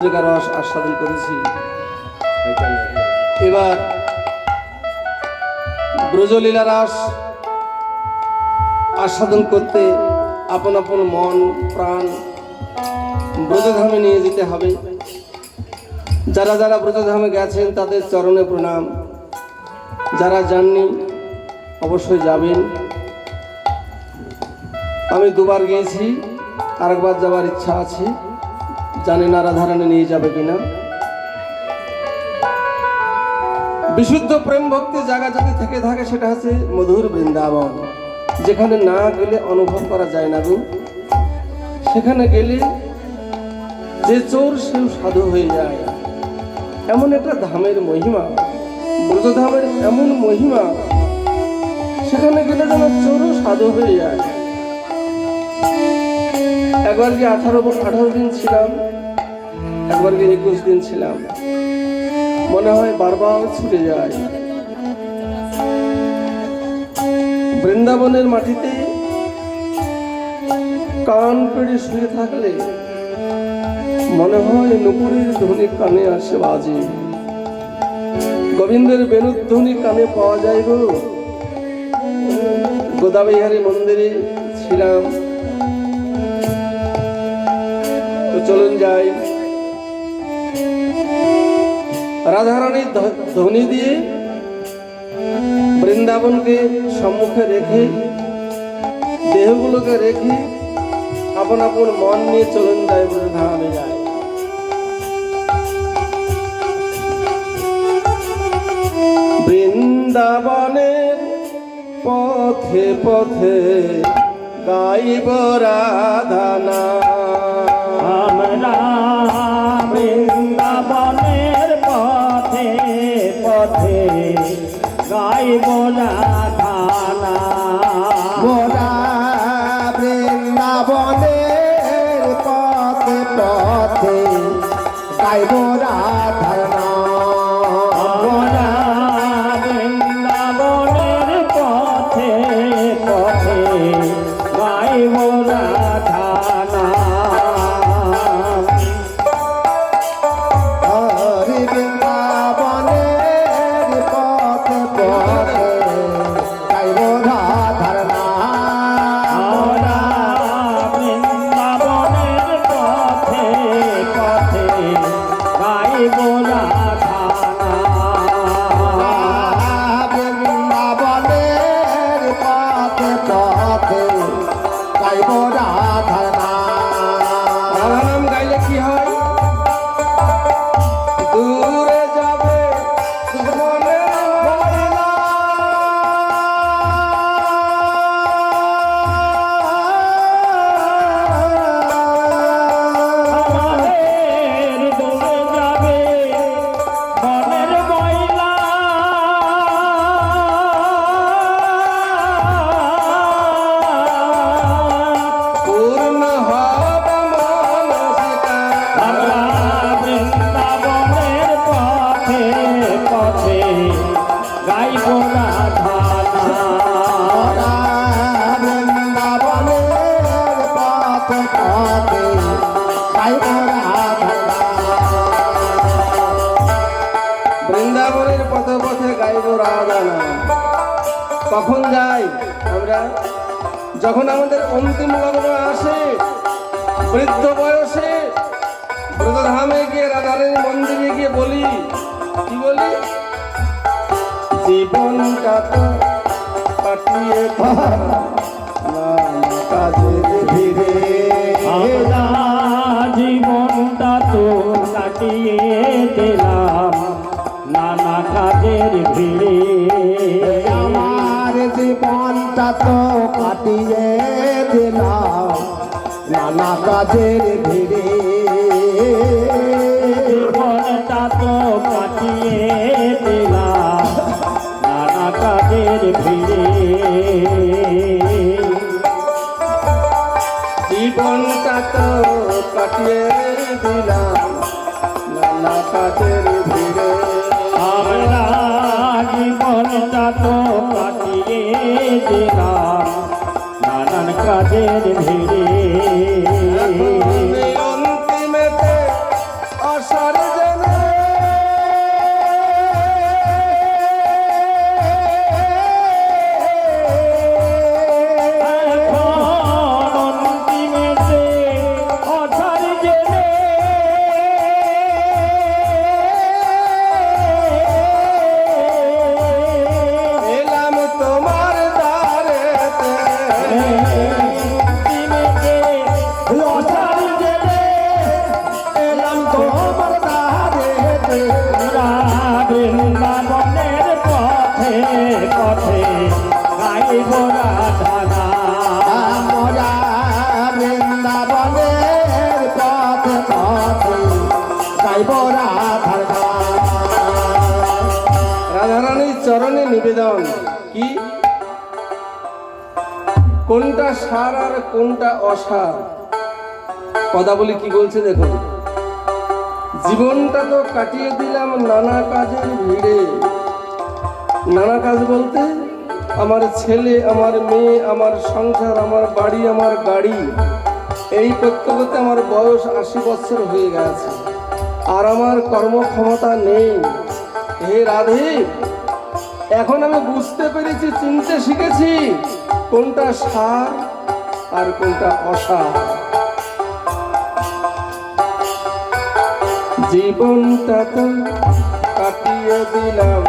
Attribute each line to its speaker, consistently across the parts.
Speaker 1: রস আস্বাদন করেছি। এবার ব্রজলীলা রস আস্বাদন করতে আপন আপন মন প্রাণ ব্রজধামে নিয়ে যেতে হবে। যারা যারা ব্রজধামে গেছেন তাদের চরণে প্রণাম, যারা যাননি অবশ্যই যাবেন। আমি দুবার গিয়েছি, আরেকবার যাওয়ার ইচ্ছা আছে, জানি না রাধারানী নিয়ে যাবে কিনা। বিশুদ্ধ প্রেম ভক্তি জায়গা যদি থেকে থাকে সেটা হচ্ছে মধুর বৃন্দাবন, যেখানে না গেলে অনুভব করা যায় না গো। সেখানে গেলে যে চোর সেও সাধু হয়ে যায়, এমন একটা ধামের মহিমা, ব্রজধামের এমন মহিমা, সেখানে গেলে যেন চোরও সাধু হয়ে যায়। একবার কি 18 দিন ছিলাম, একবার কি 21 দিন ছিলাম, মনে হয় বারবার ছুটে যায়। বৃন্দাবনের মাটিতে কান পেড়ে শুয়ে থাকলে মনে হয় নুপুরের ধ্বনি কানে আসে বাজে, গোবিন্দের বেণুর ধ্বনি কানে পাওয়া যায় গো। গোদাবিহারী মন্দিরে ছিলাম, তো চলুন যাই। রাধারানীর ধ্বনি দিয়ে বৃন্দাবনকে সম্মুখে রেখে, দেহগুলোকে রেখে আপন আপন মন নিয়ে চলুন যাই, বৃন্দাবনে যায়। বৃন্দাবনের পথে পথে গাইব রাধা নাম,
Speaker 2: আমরা বৃন্দাবনের পথে পথে গাইব রাধা নাম।
Speaker 3: মোরা বৃন্দাবনের পথে পথে গাইব রাধার নাম।
Speaker 2: আমরা বৃন্দাবনের পথে পথে গাইব রাধা নাম।
Speaker 3: হরি বৃন্দাবনের পথে পথে গাইব রাধার নাম।
Speaker 2: আমরা বৃন্দাবনের পথে পথে গাইব রাধা নাম।
Speaker 3: বৃন্দাবনের পথে পথে গাইব রাধার নাম।
Speaker 1: রাধা নাম গাইলে কি হয়? দূরে যাবে মনে ময়লা,
Speaker 2: আমাদের দূরে যাবে মনের ময়লা,
Speaker 1: পূর্ণ হবে মানসিকা।
Speaker 2: আমরা বৃন্দাবনের পথে পথে গাইব রাধা নাম।
Speaker 3: বৃন্দাবনের পথে পথে গাইব রাধার নাম।
Speaker 1: বৃন্দাবনের পথে পথে গাইব রাধা নাম। কখন যাই আমরা? যখন আমাদের অন্তিম লগ্ন আসে, বৃদ্ধ বয়সে ব্রজধামে গিয়ে রাধারানীর মন্দিরে গিয়ে বলি, কি বলি? জীবনটা তো কাটিয়ে কাজের ভিড়ে,
Speaker 2: আমরা জীবনটা তো কাটিয়ে দিলাম নানা কাজের ভিড়ে।
Speaker 3: আমার জীবনটা তো কাটিয়ে দিলাম নানা কাজের ভিড়ে।
Speaker 2: জীবনটা তো কাটিয়ে দিলাম নানা কাজের ভিড়ে।
Speaker 1: জীবনটা তো কাটিয়ে দিলাম নানা কাজের ভিড়ে।
Speaker 2: আমরা জীবনটা তো কাটিয়ে দিলাম নানান কাজের ভিড়ে।
Speaker 1: অন্তিমেতে অসার জেনে
Speaker 2: অন্তিমেতে অসার জেনে
Speaker 1: এলাম তোমার দ্বারেতে
Speaker 2: অন্তিমেতে অসার জেনে
Speaker 3: এলাম তোমার দ্বারেতে
Speaker 2: আমরা বৃন্দাবনের পথে পথে গাইব রাধা
Speaker 3: আমরা বৃন্দাবনের পথে পথে গাইব রাধার গান।
Speaker 1: রাধারানীর চরণে নিবেদন কি কোনটা সার আর কোনটা অসার পদাবলী কি বলছে দেখুন। জীবনটা তো কাটিয়ে দিলাম নানা কাজের ভিড়ে। নানা কাজ বলতে আমার ছেলে, আমার মেয়ে, আমার সংসার, আমার বাড়ি, আমার গাড়ি, এই করতে করতে আমার বয়স 80 বছর হয়ে গেছে, আর আমার কর্মক্ষমতা নেই। হে রাধে, এখন আমি বুঝতে পেরেছি, চিনতে শিখেছি কোনটা সার আর কোনটা অসার। জীবনটা তো কাটিয়ে দিলাম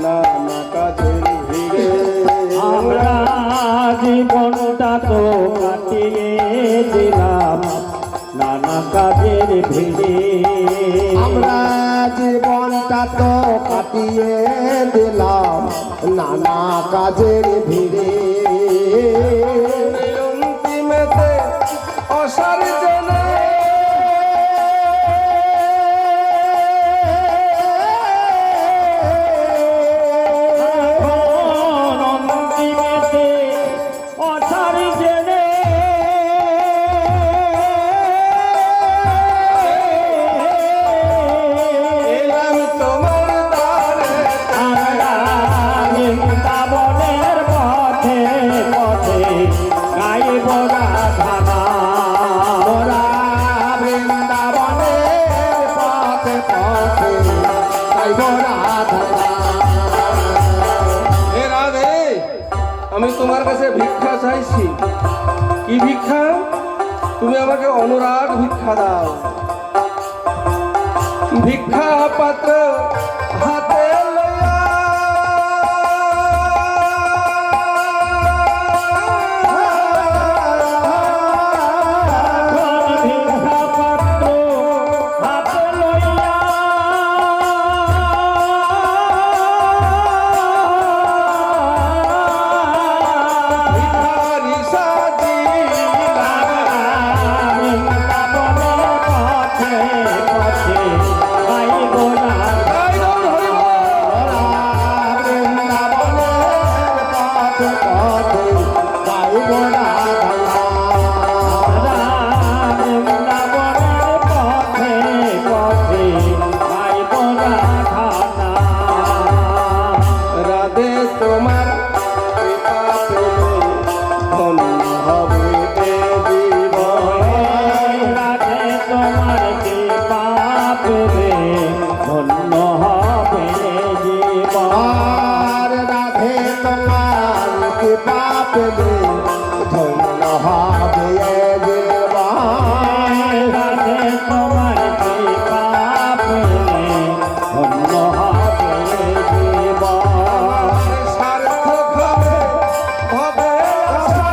Speaker 1: নানা কাজের ভিড়ে।
Speaker 2: আমরা জীবনটা তো কাটিয়ে দিলাম নানা কাজের ভিড়ে
Speaker 3: আমরা জীবনটা তো কাটিয়ে দিলাম নানা কাজের ভিড়ে।
Speaker 1: অন্তিমেতে অসার জেনে
Speaker 2: অন্তিমেতে অসার জেনে
Speaker 1: এলাম তোমার দ্বারে।
Speaker 2: আমরা বৃন্দাবনের পথে পথে গাইব রাধা
Speaker 3: ওরা বৃন্দাবনের পথে পথে গাইব রাধার গান।
Speaker 1: হে রাধে, আমি তোমার কাছে ভিক্ষা চাইছি। কি ভিক্ষা? তুমি আমাকে অনুরাগ ভিক্ষা দাও। ভিক্ষা পাত্র হাতে লইয়া
Speaker 2: ভিক্ষা পাত্র হাতে লইয়া
Speaker 1: ভিখারি সাজিলা।
Speaker 2: বৃন্দাবনের পথে পথে গাইব রাধা
Speaker 1: তাই গৌর হরি বল।
Speaker 3: ওরা বৃন্দাবনের পথে পথে গাইব রাধার গান।
Speaker 2: বৃন্দাবনের পথে পথে গাইব রাধা
Speaker 1: রাধে তোমার কৃপা পেলে ধন্য হবে এ জীবন।
Speaker 2: রাধে তোমার কৃপা পেলে ধন্য হবে জীবন
Speaker 3: আর রাধে তোমার কৃপা পেলে ধন্য হবে এ জীবন।
Speaker 2: রাধে তোমার কৃপা পেলে ধন্য হবে জীবন
Speaker 1: সার্থক হবে হবে আশা।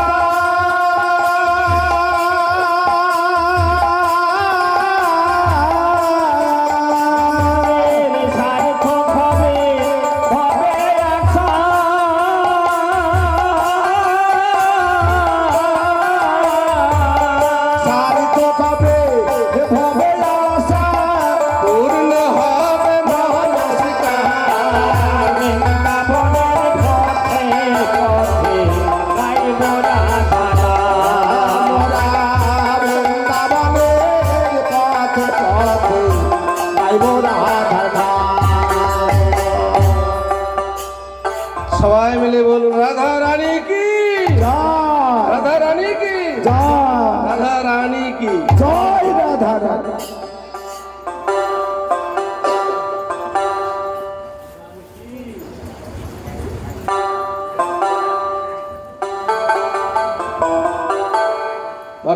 Speaker 2: সার্থক হবে হবে আশা
Speaker 3: সার্থক হবে ভবে আশা
Speaker 1: পূর্ণ হবে মনস্কা।
Speaker 2: বৃন্দাবনের পথে পথে গাইব রাধা
Speaker 3: আমরা বৃন্দাবনের পথে পথে গাইব রাধার গান।
Speaker 1: সবাই মিলে বলুন রাধা রানী কি,
Speaker 3: জয়
Speaker 1: রাধা রানী কি,
Speaker 3: জয়
Speaker 1: রাধা রানী কি।
Speaker 3: জয় রাধা রাধা।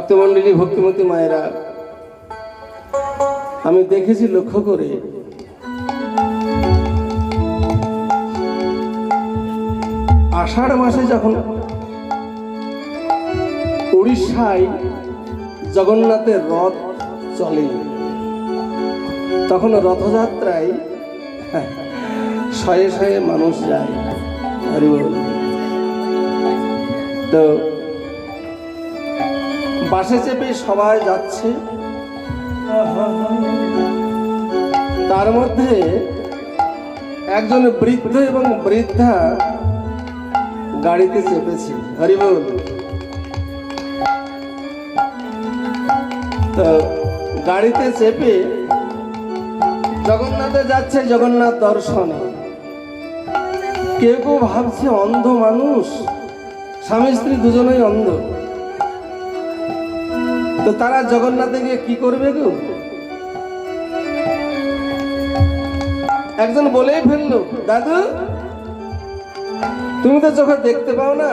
Speaker 1: ভক্তমণ্ডলী, ভক্তিমতী মায়েরা, আমি দেখেছি লক্ষ্য করে আষাঢ় মাসে যখন উড়িষ্যায় জগন্নাথের রথ চলে, তখন রথযাত্রায় শয়ে শয়ে মানুষ যায়। হরি বল। তো বাসে চেপে সবাই যাচ্ছে, তার মধ্যে একজন বৃদ্ধ এবং বৃদ্ধা গাড়িতে চেপেছে। হরি বল। তো গাড়িতে চেপে জগন্নাথে যাচ্ছে, জগন্নাথ দর্শনে। কেউ কেউ ভাবছে অন্ধ মানুষ, স্বামী স্ত্রী দুজনেই অন্ধ, তো তারা জগন্নাথে গিয়ে কি করবে গো? একজন বলেই ফেললো, দাদু তুমি তো চোখে দেখতে পাও না,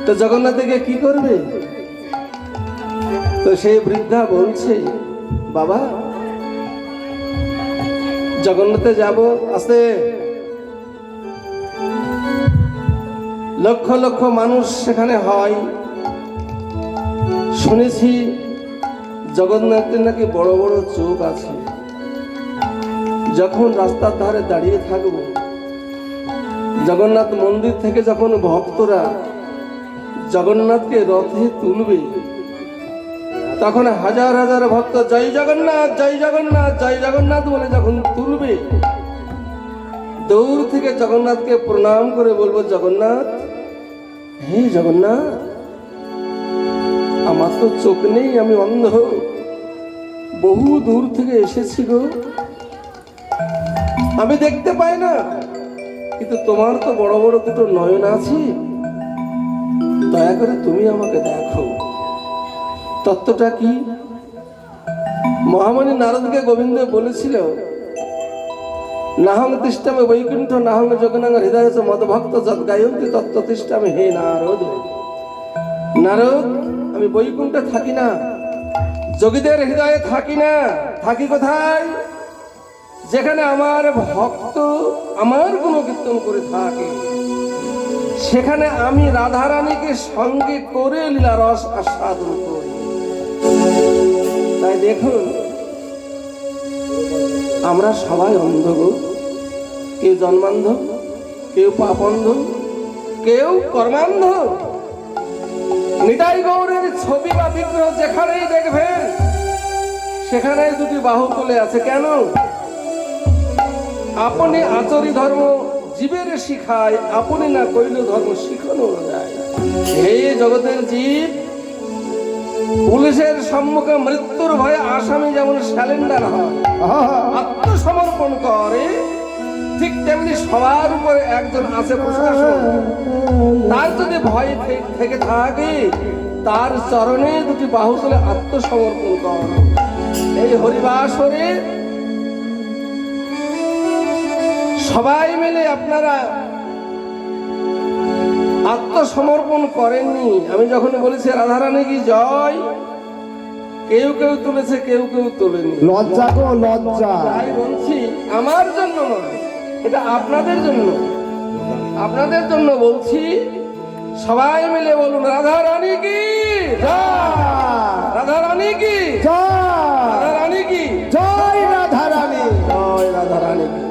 Speaker 1: তো জগন্নাথে গিয়ে কি করবে? তো সেই বৃদ্ধা বলছে, বাবা জগন্নাথে যাব, আসতে লক্ষ লক্ষ মানুষ সেখানে হয়, শুনেছি জগন্নাথের নাকি বড় বড় চোখ আছে। যখন রাস্তার ধারে দাঁড়িয়ে থাকব, জগন্নাথ মন্দির থেকে যখন ভক্তরা জগন্নাথকে রথে তুলবে, তখন হাজার হাজার ভক্ত জয় জগন্নাথ, জয় জগন্নাথ, জয় জগন্নাথ বলে যখন তুলবে, দৌড় থেকে জগন্নাথকে প্রণাম করে বলবো, জগন্নাথ, হে জগন্নাথ, আমার তো চোখ নেই, আমি অন্ধ, বহু দূর থেকে এসেছি গো, আমি দেখতে পাই না, কিন্তু তোমার তো বড় বড় দুটো নয়ন আছে, দয়া করে তুমি আমাকে দেখো। তত্ত্বটা কি? মহামণি নারদকে গোবিন্দ বলেছিল, নাহং তিষ্ঠামে বৈকুণ্ঠ নাহং জগন্নাথ হৃদয় মদভক্ত যৎ গায়ন্তি তত্ত্ব তিষ্ঠামে। হে নারদ, নারদ, আমি বৈকুণ্ঠে থাকি না, যোগীদের হৃদয়ে থাকি না, থাকি কোথায়? যেখানে আমার ভক্ত আমার গুণকীর্তন করে থাকে, সেখানে আমি রাধারানীকে সঙ্গে করে লীলা রস আস্বাদন করি। তাই দেখুন, আমরা সবাই অন্ধ গো, কেউ জন্মান্ধ, কেউ পাপন্ধ, কেউ কর্মান্ধ। নিতাই গৌরের ছবি বা বিগ্রহ যেখানেই দেখবেন, সেখানে দুটি বাহু তুলে আছে। কেন? আপনি আচরি ধর্ম জীবের শিখায়, আপনি না কইল ধর্ম শিখানো যায়। হে জগতের জীব, পুলিশের সম্মুখে মৃত্যুর ভয়ে আসামি যেমন স্যালেন্ডার হয়, আত্মসমর্পণ করে, ঠিক তেমনি সবার উপরে একজন আছে প্রশাসন। তার যদি ভয় থেকে থাকে, তার চরণে দুটি বাহু তুলে আত্মসমর্পণ কর। এই হরিবাসরে সবাই মিলে আপনারা আত্মসমর্পণ করেননি। আমি যখন বলেছি রাধারানী কি জয়, কেউ কেউ তুলেছে, কেউ কেউ তোলেনি।
Speaker 3: লজ্জা গো লজ্জা।
Speaker 1: তাই বলছি, আমার জন্য নয়, এটা আপনাদের জন্য, আপনাদের জন্য বলছি। সবাই মিলে বলুন, রাধারানী কি জয়, রাধারানী কি
Speaker 3: জয়,
Speaker 1: রাধারানী কি
Speaker 3: জয় রাধারানী,
Speaker 1: জয় রাধারানী কি।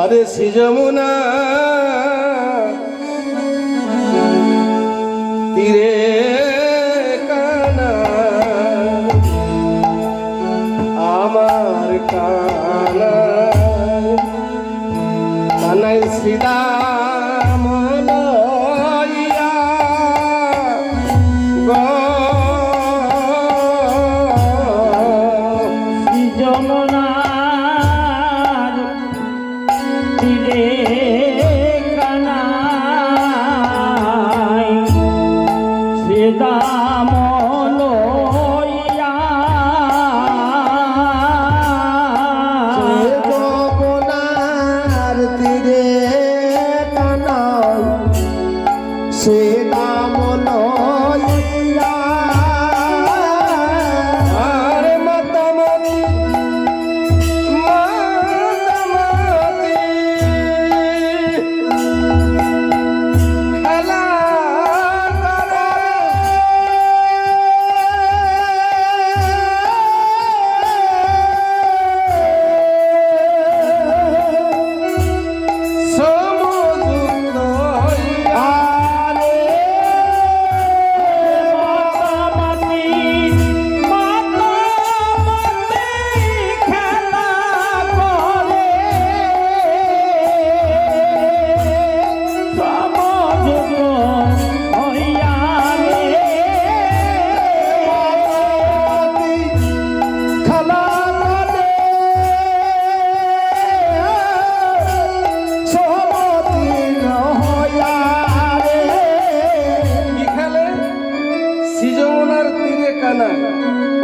Speaker 1: আরে শ্রী যমুনা তীরে কানা, আমার কানা, কানাই শ্রীদাম লইয়া গো,
Speaker 2: যমুনার তীরে কানা, শ্রীদাম লইয়া
Speaker 3: যমুনার তীরে কানাই সে দাম লইয়া
Speaker 1: আরে মাতামতি মাতামতি খেলা সমযুক্ত হইয়া
Speaker 2: মাতামতি মাতামতি খেলা করে সমযুক্ত হইয়া রে
Speaker 3: খেলা করে সহমতীর্ণ হইয়া রে
Speaker 1: কি খেলে সৃজমনার তীরে কানা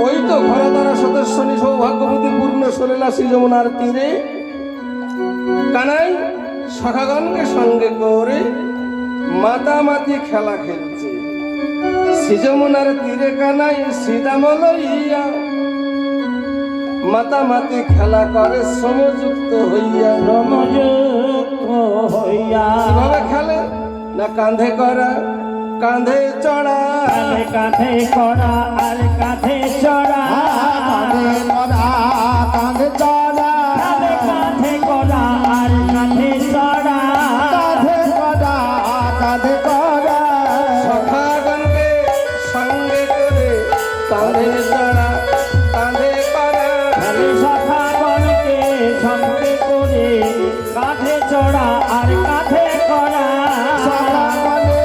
Speaker 1: ওই তো ঘরদ্বারা সদস্যনী সৌভাগ্যবতী পূর্ণ সরেলা সৃজমনার তীরে কানাই সখাগণকে সঙ্গে করে মাতামাতি খেলা খেলছে সৃজমনার তীরে কানাই শ্রীদাম লইয়া মাতামাতি খেলা করে সমযুক্ত হইয়া
Speaker 2: সমযুক্ত হইয়া
Speaker 1: কিভাবে খেলে না কাঁধে করা কাঁধে চড়া
Speaker 2: কাঁধে কাঁধে করা আর কাঁধে চড়া
Speaker 3: কাঁধে করা কাঁধে চড়া
Speaker 2: কাঁধে কাঁধে করা আর কাঁধে চড়া
Speaker 3: কাঁধে করা কাঁধে করা
Speaker 1: সখাগণকে সঙ্গে করে কাঁধে চড়া কাঁধে করা
Speaker 2: খালি সখাগণকে সঙ্গে করে কাঁধে চড়া আর কাঁধে করা
Speaker 3: সকালে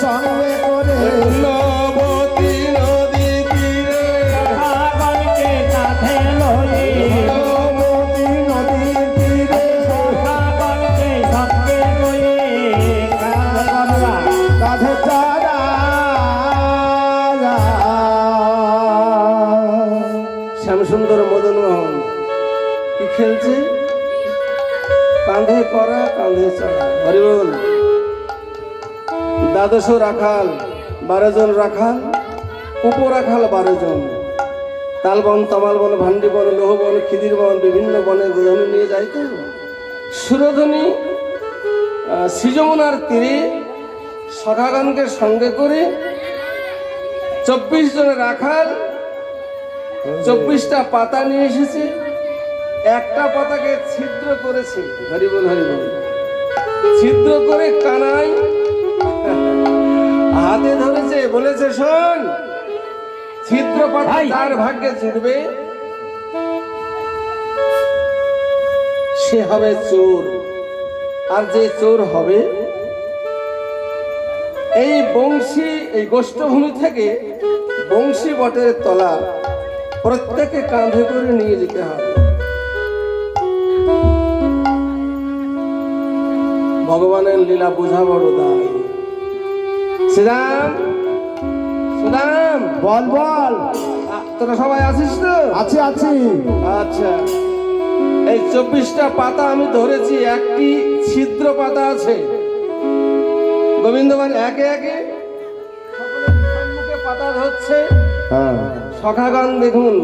Speaker 3: সঙ্গে করে
Speaker 1: নবতী নদী তীরে
Speaker 2: সখাগণকে কাঁধে লয়ে
Speaker 3: নবতী নদীর তীরে
Speaker 2: সখাগণকে সঙ্গে লয়ে কাঁধে চড়া
Speaker 3: কাঁধে চড়া
Speaker 1: শ্যামসুন্দর মদন মোহন কি খেলছে কাঁধে করা কাঁধে চড়া হরিবল দ্বাদশ রাখাল 12 জন রাখাল উপরাখাল 12 জন তালবন তমাল বন ভান্ডি বন লোহ বন খিদির বন বিভিন্ন বনে গোধনী নিয়ে যায় তো সুরধ্বনি সৃজমনার তীরে সখাগণকে সঙ্গে করে 24 জন রাখাল 24টা পাতা নিয়ে এসেছে একটা পাতাকে ছিদ্র করেছে হরিবল হরিবল ছিদ্র করে কানাই হাতে ধরেছে বলেছে শোন ছিদ্র পাতা
Speaker 2: ভাই।
Speaker 1: যার ভাগ্যে ছিড়বে সে হবে চোর আর যে চোর হবে এই বংশী এই গোষ্ঠভূমি থেকে বংশী বটের তলা প্রত্যেকে কাঁধে করে নিয়ে যেতে হবে ভগবানের লীলা বোঝা বড় দায় শ্রীরাম সুদাম
Speaker 3: বল বল
Speaker 1: তোরা সবাই আছিস তো
Speaker 3: আছি আছি
Speaker 1: আচ্ছা এই 24টা পাতা আমি ধরেছি একটি ছিদ্র পাতা আছে গোবিন্দবান একে একে সকলের সম্মুখে পাতা ধরছে
Speaker 3: হ্যাঁ
Speaker 1: সখাগণ দেখুন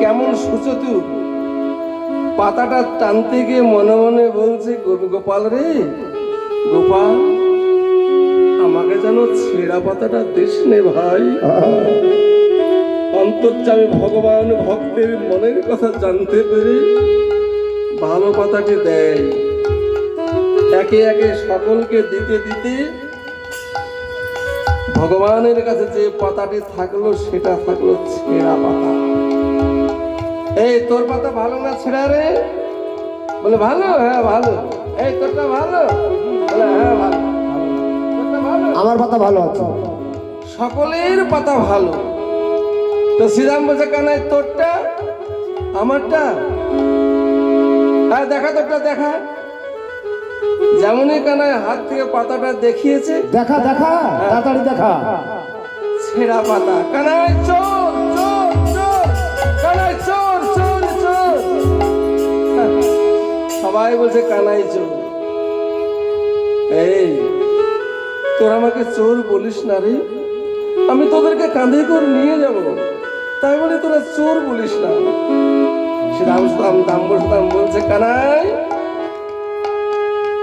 Speaker 1: কেমন সুচতুর পাতাটা টানতে গিয়ে মনে মনে বলছে গোপাল রে গোপাল আমাকে যেন ছেঁড়া পাতাটা দিস নে ভাই অন্তর্যামী ভগবান ভক্তের মনের কথা জানতে পেরে ভালো পাতাটি দেয় একে একে সকলকে দিতে দিতে ভগবানের কাছে যে পাতাটি থাকলো সেটা থাকলো ছেঁড়া পাতা এই তোর পাতা ভালো না ছেঁড়া রে বলে ভালো হ্যাঁ ভালো এই তোরটা ভালো বলে হ্যাঁ ভালো তোরটা ভালো
Speaker 3: আমার পাতা ভালো আছে
Speaker 1: সকলের পাতা ভালো তো শ্রীরাম বলছে কানাই তোরটা আমারটা হ্যাঁ দেখা তোরটা দেখা যেমনই কানাই হাত থেকে পাতাটা দেখিয়েছে
Speaker 3: দেখা দেখা তাড়াতাড়ি দেখা
Speaker 1: ছেঁড়া পাতা। কানাই চোর চোর চোর, কানাই চোর চোর চোর। হ্যাঁ, সবাই বলছে কানাই চোর। এই তোরা আমাকে চোর বলিস না রে, আমি তোদেরকে কাঁধে করে নিয়ে যাব, তাই বলে তোরা চোর বলিস না। সে দাম বলছে কানাই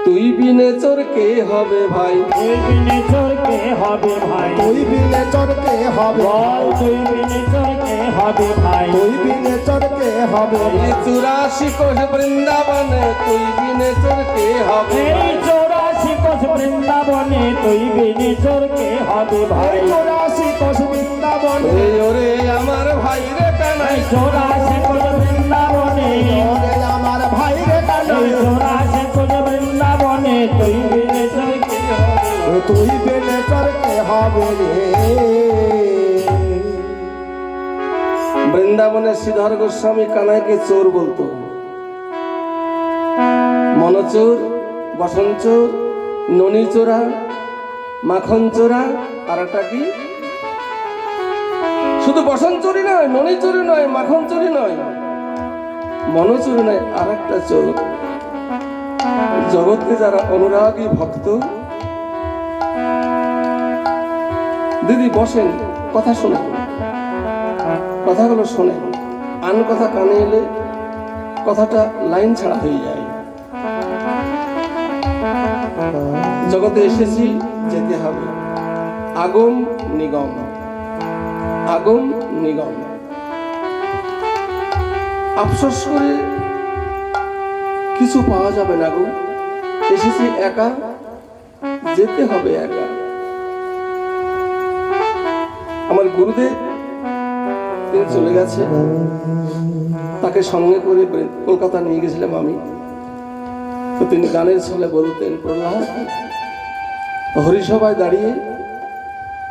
Speaker 1: তুই বিনে চোর কে হবে ভাই,
Speaker 2: তুই বিনে চোর কে হবে ভাই,
Speaker 3: তুই বিনে চরকে হবে,
Speaker 2: বল তুই বিনে চোর কে হবে ভাই,
Speaker 3: তুই বিনে চরকে হবে,
Speaker 1: এই 84 কোষ বৃন্দাবনে তুই বিনে চোর কে হবে
Speaker 2: এই 84 কোষ বৃন্দাবনে তুই বিনে চোর কে হবে ভাই,
Speaker 3: 84 কোষ বৃন্দাবনে,
Speaker 1: এই ওরে আমার ভাই রে কানাই
Speaker 2: 84 কোষ বৃন্দাবনে,
Speaker 3: ওরে আমার ভাই রে কানাই,
Speaker 2: 84 কোষ বৃন্দাবনে তুই বিনে চোর কে হবে,
Speaker 3: তুই বিনে চরকে হবে রে।
Speaker 1: বৃন্দাবনে শ্রীধর গোস্বামী কানাইকে চোর বলতো। মনচোর, বসন চোর, ননি চোরা, মাখন চোরা, আর একটা কি, শুধু বসন চুরি নয়, ননি চুরি নয়, মাখন চুরি নয়, মনচুরি নয়, আর একটা চোর। জগৎকে যারা অনুরাগী ভক্ত, দিদি বসেন, কথা শোনেন, কথাগুলো শোনেন, আন কথা কানে এলে কথাটা লাইন ছাড়া হয়ে যায়। জগতে এসেছি, যেতে হবে, আগম নিগম, আগম নিগম। আফসোস করে কিছু পাওয়া যাবে না গো, এসেছি একা, যেতে হবে একা। আমার গুরুদেব তিনি চলে গেছে, তাকে সঙ্গে করে কলকাতা নিয়ে গেছিলাম আমি। তো তিনি গানের ছলে বলতেন, প্রহ্লাদ হরিসভায় দাঁড়িয়ে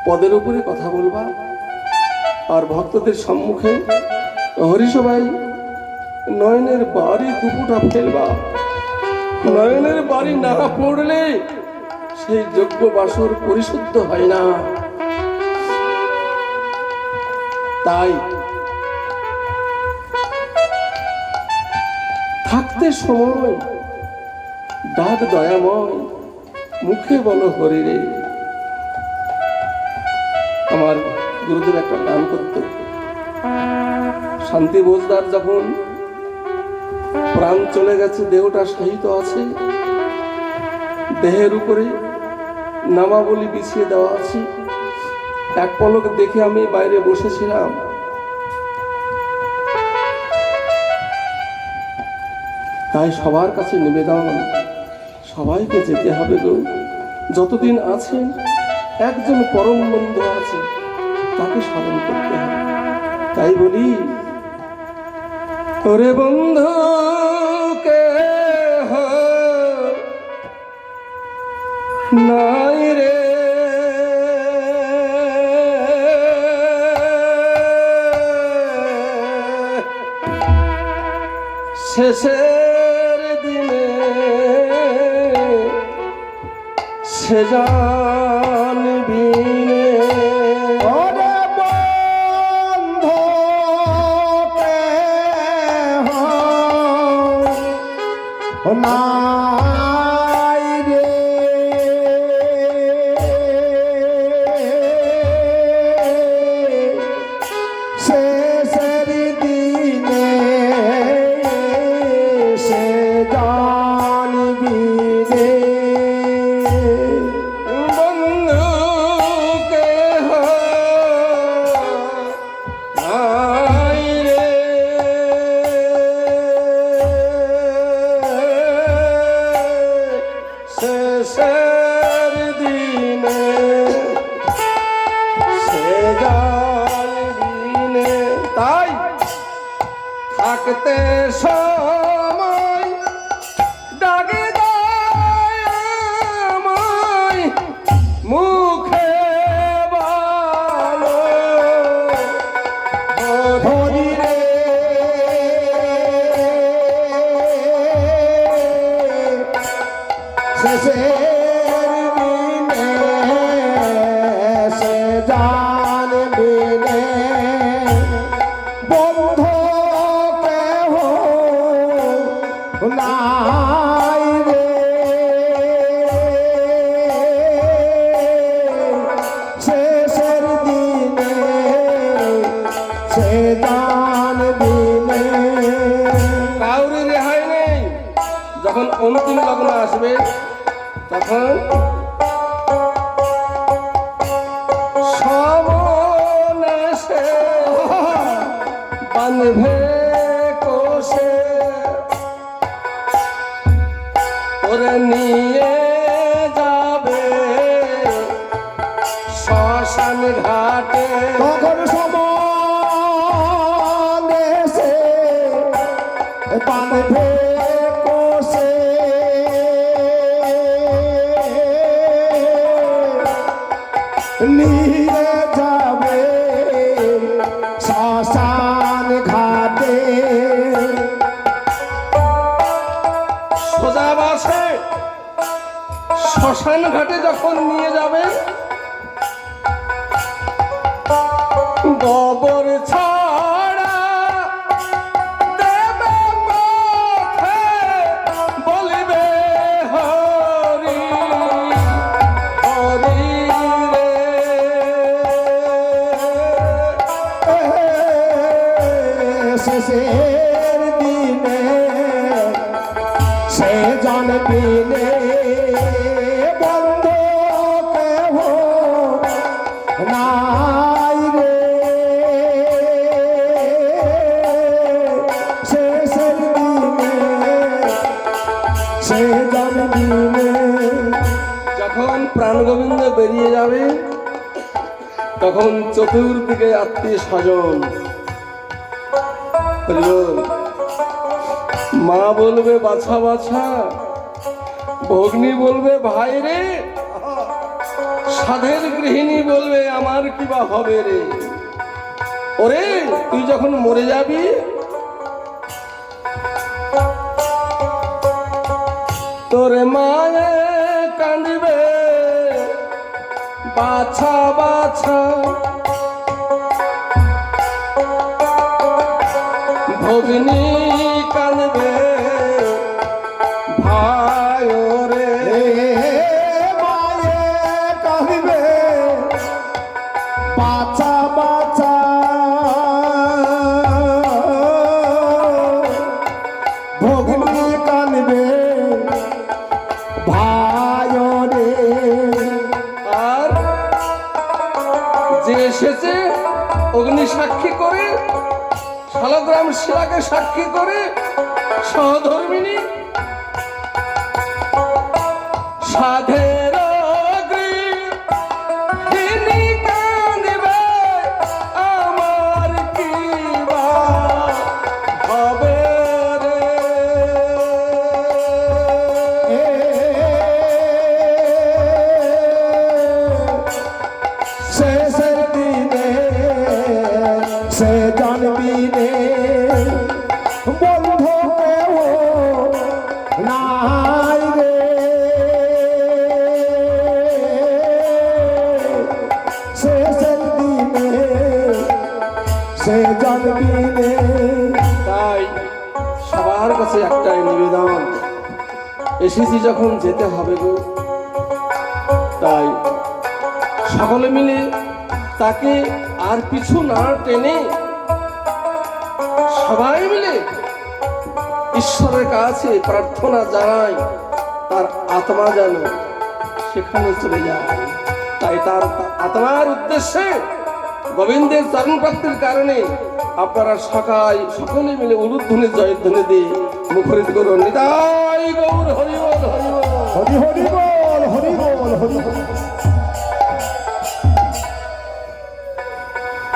Speaker 1: পদের উপরে কথা বলবা, আর ভক্তদের সম্মুখে হরিসভায় নয়নের বাড়ি দুপুটা ফেলবা। নয়নের বাড়ি না পড়লে সেই যজ্ঞ বাসর পরিশুদ্ধ হয় না। তাই থাকতে সময় ডাক দয়াময়, মুখে বলো হরি রে। আমার গুরুদেব একটা গান করত, শান্তি বোঝদার যখন প্রাণ চলে গেছে, দেহটা সাহিত আছে, দেহের উপরে নামাবলী বিছিয়ে দেওয়া আছে, এক পলক দেখে আমি বাইরে বসেছিলাম। তাই সবার কাছে নিবেদন, সবাইকে যেতে হবে গো। যতদিন আছেন একজন পরম বন্ধু আছে, তাকে স্মরণ করতে হবে। তাই বলি, ওরে বন্ধু কে নাই রে, শেষের দিনে সে জানবি নে।
Speaker 3: ওরে বন্ধু কেহ নাই রে, শেষের দিনে সে জানবি রে।
Speaker 1: বন্ধু কেহ নাই রে, শেষের দিনে সে জানবি নে। তাই থাকতে সময় ডাকে আমায়, মুখে বলো
Speaker 3: হরি রে, শেষের দিনে সে জানবি
Speaker 1: আসবে তখন সমনে সে বাঁধবে কোষে ওরে নিয়ে যাবে শ্মশান ঘাটে
Speaker 3: তখন সমানে সে বাঁধবে কোষে নিয়ে যাবে শ্মশান ঘাটে
Speaker 1: সোজা বাসে শ্মশান ঘাটে যখন নিয়ে যাবে গোবর ছড়া দেবে পথে বলিবে হরি হরি রে
Speaker 3: শেষের দিনে সে জানবিনে বন্ধ কেহ নাই রে শেষের দিনে সে জানবিনে
Speaker 1: যখন প্রাণগোবিন্দ বেরিয়ে যাবে তখন চতুর্দিকে আত্মীয় স্বজন মা বলবে বাছা বাছা, ভগ্নী বলবে ভাই রে, সাধের গৃহিণী বলবে আমার কি বা হবে রে। ওরে তুই যখন মরে যাবি তোরে মায়ে কাঁদিবে বাছা বাছা, ভগ্নী কাঁদবে ভাই রে।
Speaker 3: মায়ে কাঁদিবে বাছা বাছা, ভগ্নী কাঁদবে ভাই রে।
Speaker 1: আর যে এসেছে অগ্নি সাক্ষী করে, শালগ্রাম শিলাকে সাক্ষী করে, সহধর্মিনী সাধের গৃহিণী কাঁদিবে আমার কি বা হবে রে।
Speaker 3: শেষের দিনে সে জানবি রে বন্ধু কেউ নাই রে। শেষের দিনে সে জানবি রে।
Speaker 1: তাই সবার কাছে একটাই নিবেদন, এসেছি যখন যেতে হবে গো, তাই সকলে মিলে তাকে আর পিছু না টেনে সবাই মিলে ঈশ্বরের কাছে প্রার্থনা জানাই তার আত্মা যেন সেখানে চলে যায়। তাই তার আত্মার উদ্দেশ্যে গোবিন্দের চরণ প্রাপ্তির কারণে আপনারা সকলে মিলে উলুধ্বনি জয়ধ্বনি দিয়ে মুখরিত করুন। নিতাই গৌর হরি বল হরি বল।
Speaker 3: হরি হরি বল হরি বল হরি বল।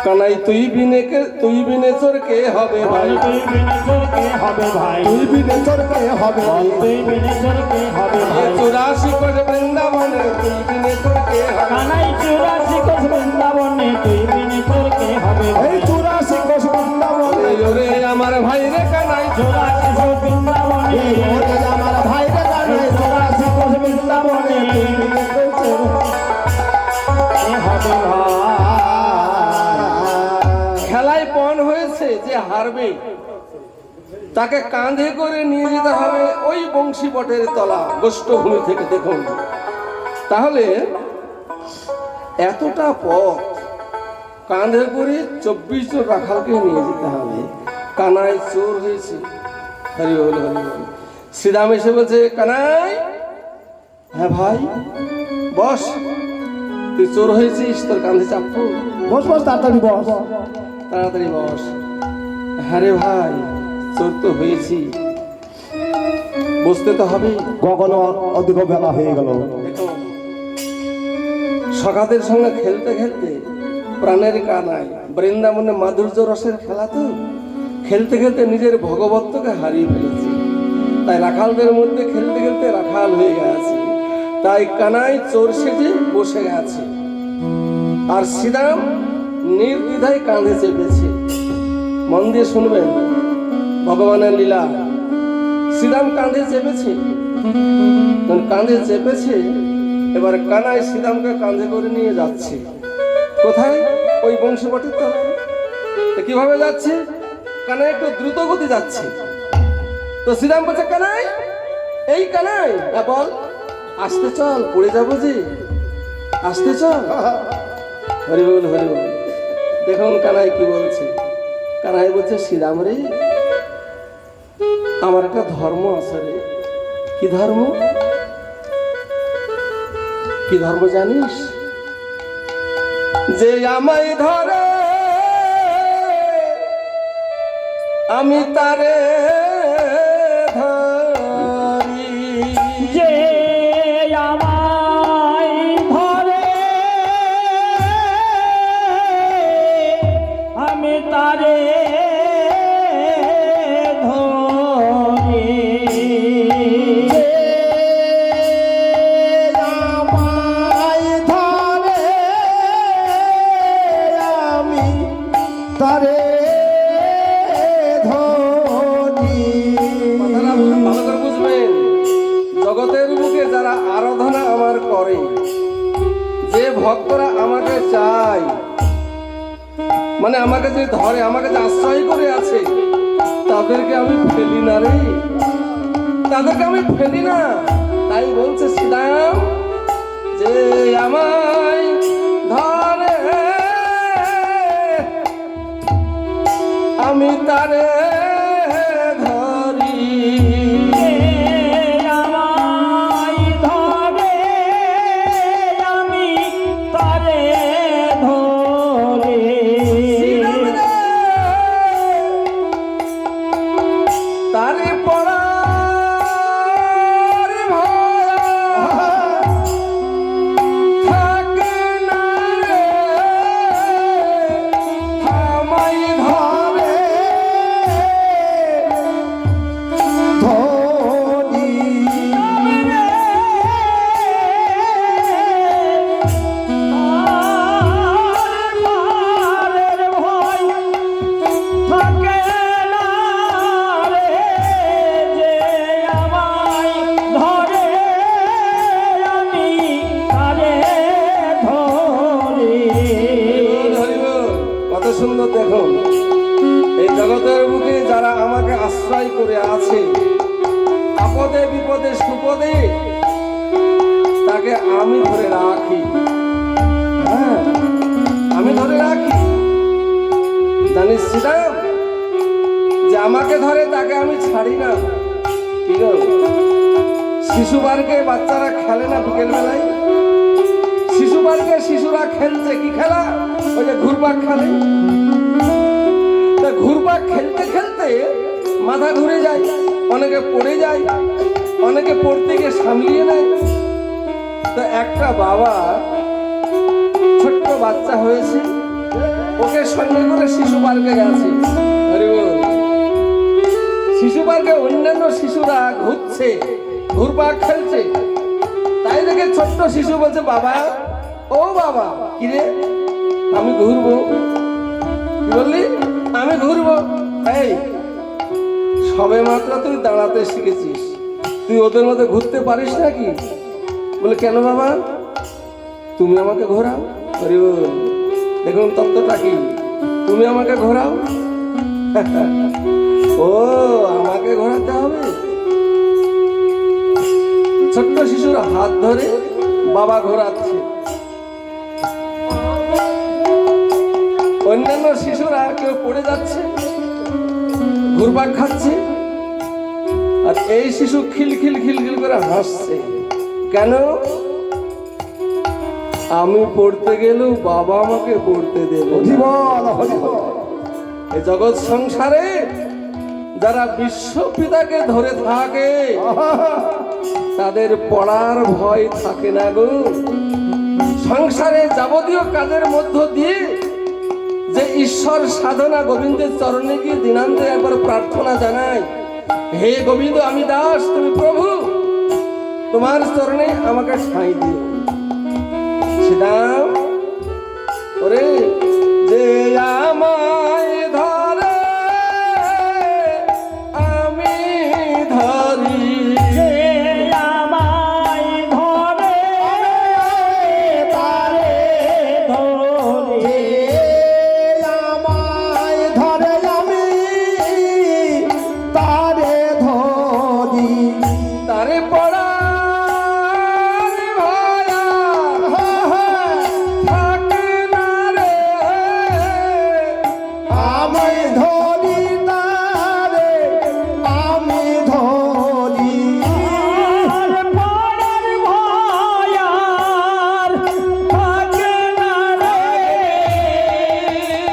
Speaker 1: কানাই তুই বিনে চোর কে হবে ভাই,
Speaker 2: তুই বিনে চোর কে হবে ভাই,
Speaker 3: তুই বিনে তোর কে হবে
Speaker 2: তুই বিনে চোর কে হবে ভাই।
Speaker 1: 84 কোষ বৃন্দাবনে তুই বিনে চোর কে হবে।
Speaker 2: কানাই 84 কোষ বৃন্দাবনে তুই বিনে চোর কে হবে ভাই।
Speaker 3: এই 84 কোষ বৃন্দাবনে
Speaker 1: ওরে আমার ভাই রে কানাই
Speaker 2: 84 কোষ বৃন্দাবনে
Speaker 3: এই ওরে আমার ভাই রে কানাই 84 কোষ বৃন্দাবনে তুই বিনে তোর কে
Speaker 2: হবে ভাই।
Speaker 1: খেলায় পণ হয়েছে যে হারবে তাকে কাঁধে করে নিয়ে যেতে হবে ওই বংশী বটের তলা গোষ্ঠভূমি থেকে। দেখুন তাহলে এতটা পথ কাঁধে করে 24 জন রাখালকে নিয়ে যেতে হবে। কানাই চোর হয়েছে, হরি বল হরি বল। শ্রীরাম এসে বলছে কানাই হ্যাঁ ভাই, বস। তুই চোর হয়েছিস, তোর কাঁধে চাপ্পু।
Speaker 3: বস বস, তাড়াতাড়ি বস।
Speaker 1: তাড়াতাড়ি বস। হ্যাঁ রে ভাই, চোর তো হয়েছি, বসতে তো হবে।
Speaker 3: কখনো অধিক বেলা হয়ে গেল।
Speaker 1: দেখো, সখাদের সঙ্গে খেলতে খেলতে প্রাণের কানায় বৃন্দাবনে মাধুর্য রসের খেলা তো, খেলতে খেলতে নিজের ভগবত্বকে হারিয়ে ফেলেছি। তাই রাখালদের মধ্যে খেলতে খেলতে রাখাল হয়ে গেছে। তাই কানাই চোর সেজে বসে গেছে, আর শ্রীরাম নির্দ্বিধায় কাঁধে চেপেছে। মন দিয়ে শুনবেন ভগবানের লীলা। শ্রীরাম কাঁধে চেপেছে, কাঁধে চেপেছে। এবার কানাই শ্রীরামকে কাঁধে করে নিয়ে যাচ্ছে। কোথায়? ওই বংশবটির তলায়। তো কিভাবে যাচ্ছে? কানাই একটু দ্রুত গতি যাচ্ছে। তো শ্রীরাম বলছে, কানাই, এই কানাই, বল, আসতে চল, পড়ে যাবো যে, আসতে চল। হরি বল, হরি বল। দেখুন কানাই কি বলছে। কানাই বলছে, শ্রীরাম রে, আমার একটা ধর্ম আছে রে। কি ধর্ম? কি ধর্ম জানিস? যে আমায় ধরে আমি তারে ধরি,
Speaker 2: যে আমায় ধরে আমি তারে ধরি।
Speaker 3: আমায় ধরে আমি তারে ধরি।
Speaker 1: কথাটা ভালো করে বুঝবেন। জগতের বুকে যারা আরাধনা আমার করে, যে ভক্তরা আমাকে চায়, মানে আমাকে যে ধরে, আমাকে যে আশ্রয় করে আছে, তাদেরকে আমি ফেলি না রে, তাদেরকে আমি ফেলি না। তাই বলছে শ্রীরাম, যে আমায় ধরে আমি তারে ধরি।
Speaker 2: আমায় ধরে আমি তারে ধরি।
Speaker 1: তারে পড়ার ভয় থাকে না রে, আমায় ধরে
Speaker 3: ধরি।
Speaker 1: কত সুন্দর! দেখুন, এই জগতের বুকে যারা আমাকে আশ্রয় করে আছে, আপদে বিপদে সুপদে তাকে আমি ধরে রাখি। হ্যাঁ, আমি ধরে রাখি। জানিস শ্রীরাম, যে আমাকে ধরে তাকে আমি ছাড়ি না। কি গো, শিশু পার্কে বাচ্চারা খেলে না বিকেল বেলায়? শিশু পার্কে শিশুরা খেলছে কি খেলা? ওই যে ঘুরপাক খেলে। তা ঘুরপাক খেলতে খেলতে মাথা ঘুরে যায়, অনেকে পড়ে যায়, অনেকে পড়তে গিয়ে সামলিয়ে নেয়। তো একটা বাবা, ছোট্ট বাচ্চা হয়েছে, ওকে সঙ্গে করে শিশু পার্কে গেছে। হরি বল। শিশু পার্কে অন্যান্য শিশুরা ঘুরছে, ঘুরপাক খেলছে। তাই দেখে ছোট্ট শিশু বলছে, বাবা, ও বাবা, কিরে, আমি ঘুরবো। কি বললি? আমি ঘুরবো। এই, সবে মাত্র তুই দাঁড়াতে শিখেছিস, তুই ওদের মধ্যে ঘুরতে পারিস নাকি? বলে, কেন বাবা? তুমি আমাকে ঘোরাও। হরি বল। দেখুন তত্ত্বটা কি, তুমি আমাকে ঘোরাও। ও, আমাকে ঘোরাতে হবে। ছোট্ট শিশুর হাত ধরে বাবা ঘোরাচ্ছে। অন্যান্য শিশুরা কেউ পড়ে যাচ্ছে, ঘুরপাক খাচ্ছে, আর এই শিশু খিলখিল খিলখিল করে হাসছে। কেন? আমি পড়তে গেলেও বাবা আমাকে পড়তে দেবে না।
Speaker 3: জীবন হরিবল।
Speaker 1: এই জগৎ সংসারে যারা বিশ্ব পিতাকে ধরে থাকে তাদের পড়ার ভয় থাকে না গো। সংসারে যাবতীয় কাজের মধ্য দিয়ে যে ঈশ্বর সাধনা গোবিন্দের চরণে গিয়ে দিনান্তে একবার প্রার্থনা জানাই, হে গোবিন্দ আমি দাস, তুমি প্রভু, তোমার চরণে আমাকে ঠাঁই দিও। শ্রীরাম ওরে যে আমায় ধরে আমি ধরি,
Speaker 2: যে আমায় ধরে তারে ধরি,
Speaker 3: আমায় ধরে আমি তারে ধরি।
Speaker 1: তারে পড়ার ভয়া থাকে না রে।
Speaker 3: আমি ধরি তারে, আমি ধরি।
Speaker 2: আর পড়ার ভয় আর থাকে না রে।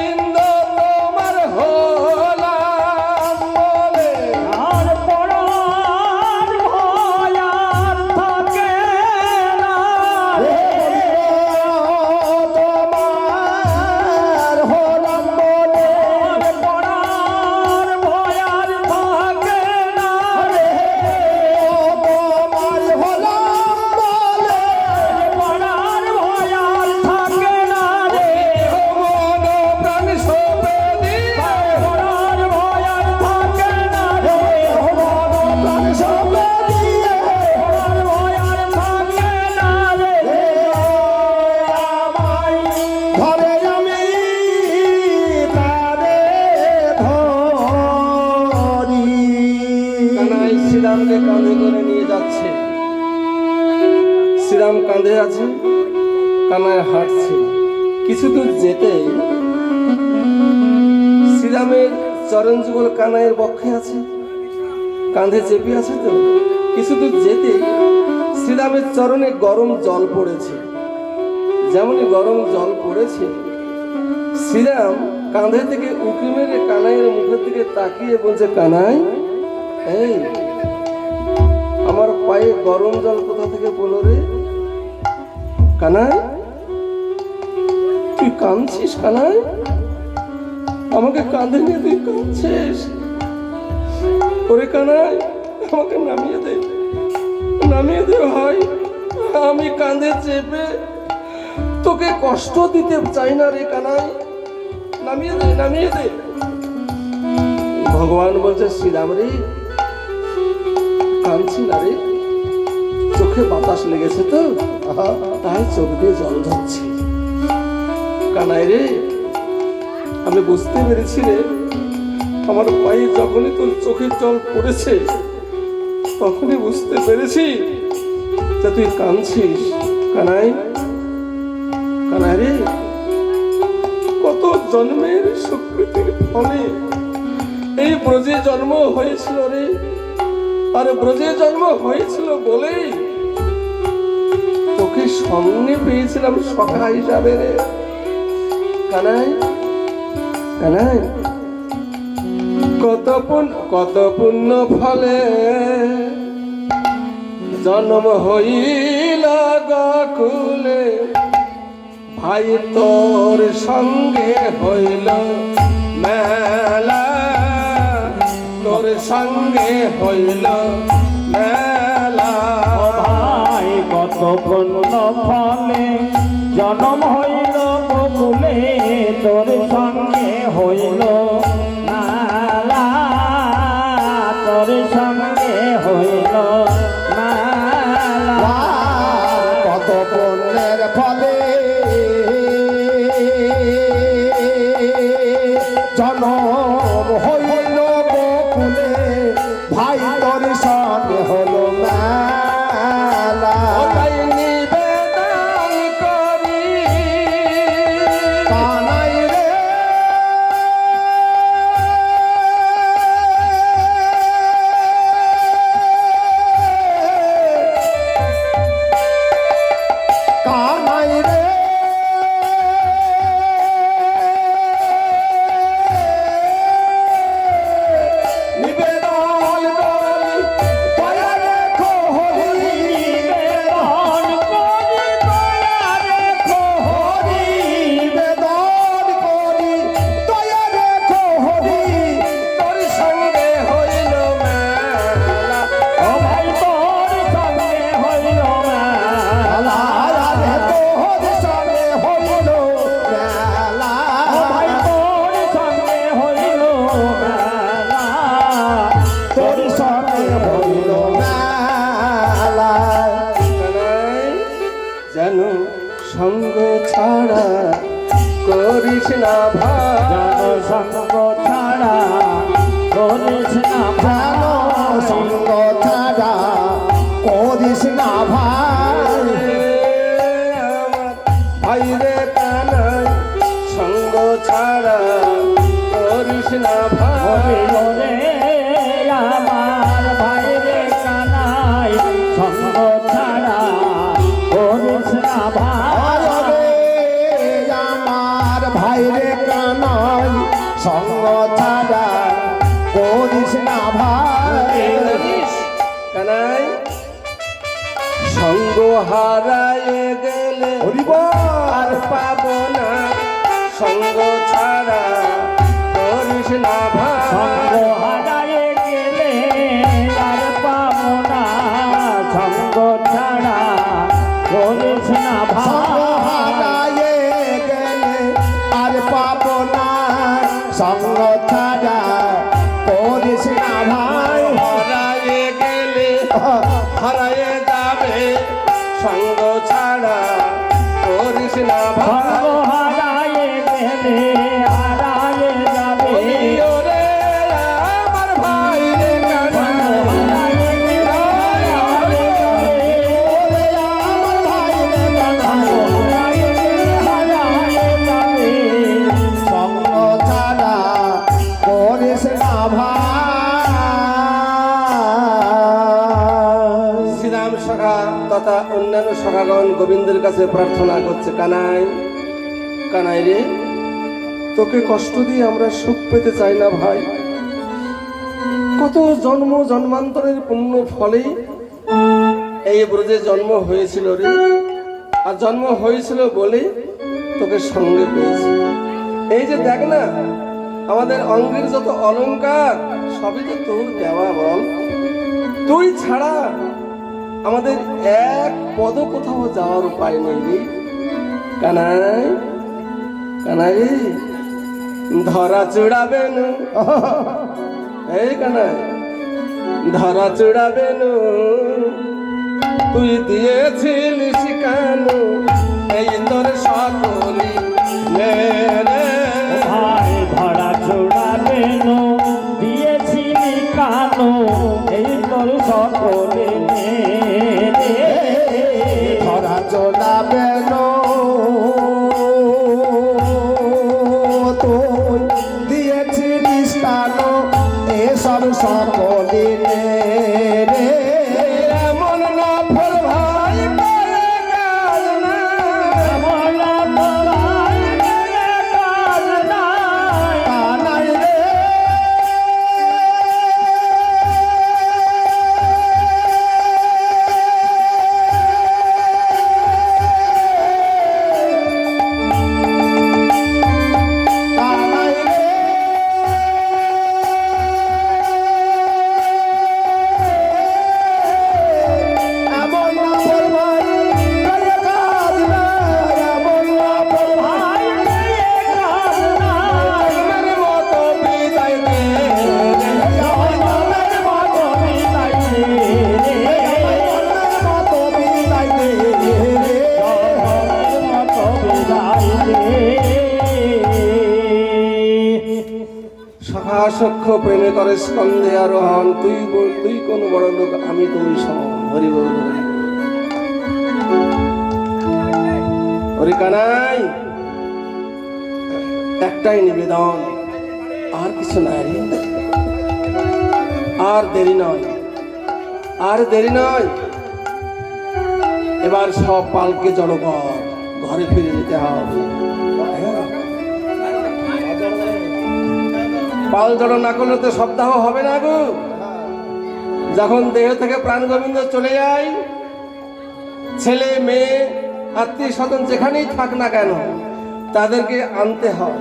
Speaker 1: ইন্দ্র তোমার হলাম বলে,
Speaker 2: আর পড়ার ভয় আর থাকে না রে।
Speaker 3: তোমার হলাম বলে,
Speaker 2: আর পড়ার ভয় আর থাকে না রে।
Speaker 3: তোমার হলাম বলে,
Speaker 2: পড়ার ভয় আর থাকে না রে।
Speaker 1: মন প্রাণ সবে দিয়ে
Speaker 2: পড়ার ভয় আর থাকে না রে।
Speaker 3: প্রাণ সবে দিয়ে
Speaker 2: পড়ার ভয় আর থাকে না রে।
Speaker 3: আমায় ধরে আমি তারে ধরি।
Speaker 1: কানাই শ্রীরামকে কাঁধে করে নিয়ে যাচ্ছে। শ্রীরাম কাঁধে আছে, কানায় হাঁটছে। কিছু দূর যেতেই শ্রীরামের চরণ যুগল কানাইয়ের বক্ষে আছে, কাঁধে চেপে আছে। তো কিছু দূর যেতেই শ্রীরামের চরণে গরম জল পড়েছে। যেমনই গরম জল পড়েছে, শ্রীরাম কাঁধে থেকে উঁকি মেরে কানাইয়ের মুখের দিকে তাকিয়ে বলছে, কানাই এই আমার পায়ে গরম জল কোথা থেকে পড়লো রে? কানাই তুই কাঁদছিস? কানাই আমাকে কাঁধে নিয়ে তুই কাঁদছিস? ওরে কানাই আমাকে নামিয়ে দে, নামিয়ে দে ভাই, আমি কাঁধে চেপে তোকে কষ্ট দিতে চাই না রে কানাই, নামিয়ে দে, নামিয়ে দে। ভগবান বলছে, শ্রীরাম রে কাঁদছি না রে, চোখে বাতাস লেগেছে তো তাই চোখ দিয়ে জল ঝরছে। কানাই রে আমি বুঝতে পেরেছি রে, আমার পায়ে যখনই তোর চোখের জল পড়েছে তখনই বুঝতে পেরেছি যে তুই কাঁদছিস। কানাই, কানাই রে কত জন্মের সুকৃতির ফলে এই ব্রজে জন্ম হয়েছিল রে, আর ব্রজে জন্ম হয়েছিল বলেই তোকে সঙ্গে পেয়েছিলাম সখা হিসাবে রে। কানাই, কানাই কত পুণ্য ফলে জন্ম হইল গোকুলে, ভাই তোর সঙ্গে হইল মেলা, তোর সঙ্গে হইল মেলা।
Speaker 2: ভাই কত পুণ্য ফলে জনম হইল গোকুলে, তোর সঙ্গে হইল মেলা, তোর সঙ্গে হইল মেলা।
Speaker 3: কত পুণ্যের ফলে জনম হইল গোকুলে, ভাই তোর সঙ্গে হলো মেলা।
Speaker 1: ওটাই নিবেদন করি
Speaker 3: কানাই রে
Speaker 1: ছাড়া করিস না ভাই
Speaker 2: জানো সঙ্গ ছাড়া করিস না
Speaker 3: জানো সঙ্গ ছাড়া করিস না ভাই
Speaker 1: আমার ভাই রে কানাই সঙ্গ ছাড়া করিস না ভাই
Speaker 2: রে আমার ভাই রে কানাই সঙ্গ ছাড়া করিস না ভাই
Speaker 3: রে আমার ভাই রে কানাই সঙ্গ ছাড়া করিস না ভাই
Speaker 1: কানাই সঙ্গ হারায়ে গেলে আর পাবো না সঙ্গ ছাড়া করিস না
Speaker 2: সঙ্গ
Speaker 1: ভাই
Speaker 2: হারায়ে গেলে আর পাবো না সঙ্গ ছাড়া করিস না
Speaker 3: সঙ্গ
Speaker 2: ভাই
Speaker 3: হারায়ে গেলে আর পাবো না সঙ্গ ছাড়া করিস না ভাই
Speaker 1: হারায়ে গেলে হারায়ে যাবে সঙ্গ ছাড়া করিস না
Speaker 2: সঙ্গ
Speaker 1: ভাই
Speaker 2: হারায়ে গেলে হারায়ে যাবে
Speaker 1: ওরে আমার ভাই রে কানাই
Speaker 3: আমার ভাই রে কানাই সঙ্গ ছাড়া করিস না ভাই
Speaker 1: শ্রীরাম সখা তথা অন্যান্য সখাগণ গোবিন্দের কাছে প্রার্থনা করছে কানাই কানাই রে তোকে কষ্ট দিয়ে আমরা সুখ পেতে চাই না ভাই কত জন্ম জন্মান্তরের পুণ্য ফলে এই ব্রজে জন্ম হয়েছিল রে আর জন্ম হয়েছিল বলে তোকে সঙ্গে পেয়েছি এই যে দেখ না আমাদের অঙ্গের যত অলংকার সবই তো তোর দেওয়া বল তুই ছাড়া আমাদের এক পদ কোথাও যাওয়ার উপায় নেই রে কানাই কানাই রে, ধরা চুড়াবেন এই কানাই ধরা চুড়াবেন তুই দিয়েছিলিস কেন এই তোর সকলি মেরে
Speaker 2: ভাই ধরা চোড়াবে নো দিয়েছিলি কানো এই তোর সকলে
Speaker 3: ধরা চলাবে তুই দিয়েছিলিস কানো এসব সকলে রে
Speaker 1: এমন না ফল ভাই পায়ে কাজ না
Speaker 3: কানাই রে কানাই রে এমন না বলবাই করে কাজ না এমন না বলবাই
Speaker 1: আমার মতো বিদায় দে
Speaker 3: মনের মতো বিদায় দে রে
Speaker 1: সখা সখ্য প্রেমে করে স্কন্ধে আরোহণ তুই কোন বড় লোক আমি তুমি সম হরি বল হরি হরি কানাই একটাই নিবেদন আর কিছু নাই আর দেরি নয় আর দেরি নয় এবার সব পালকে জড়ো কর ঘরে ফিরে যেতে হবে পাল জড়ো না করলে তো সপ্তাহ হবে না গো যখন দেহ থেকে প্রাণ গোবিন্দ চলে যায় ছেলে মেয়ে আত্মীয় স্বজন যেখানেই থাক না কেন তাদেরকে আনতে হয়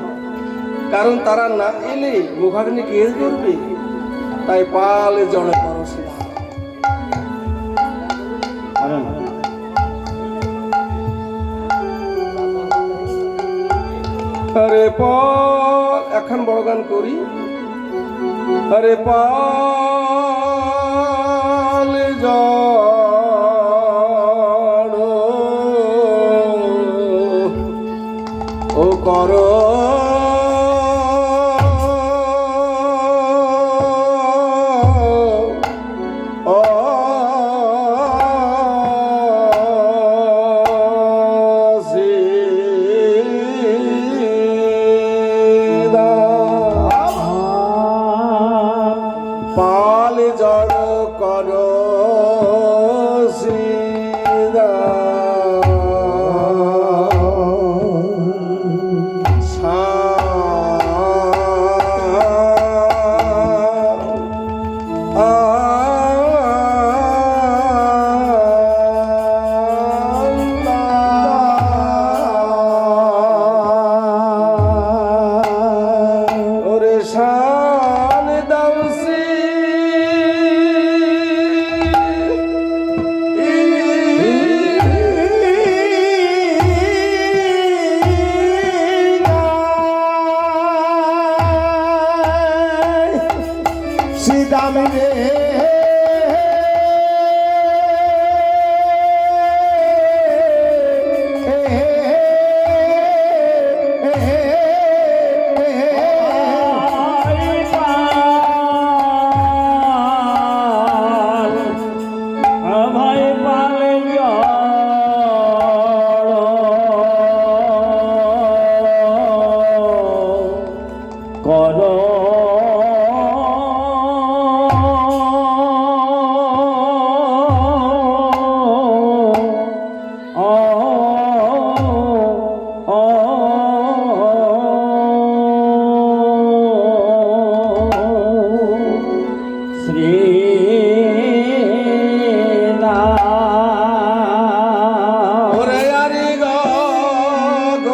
Speaker 1: কারণ তারা না এলে মুখাগ্নি কে করবে তাই পালে জড়ো করো সেটা আরে পাল এখন বড় গান করি আরে পাল জড়ো
Speaker 3: শ্রীরাম রে
Speaker 2: ভাই পালে কর
Speaker 1: ওরে আরি গগনে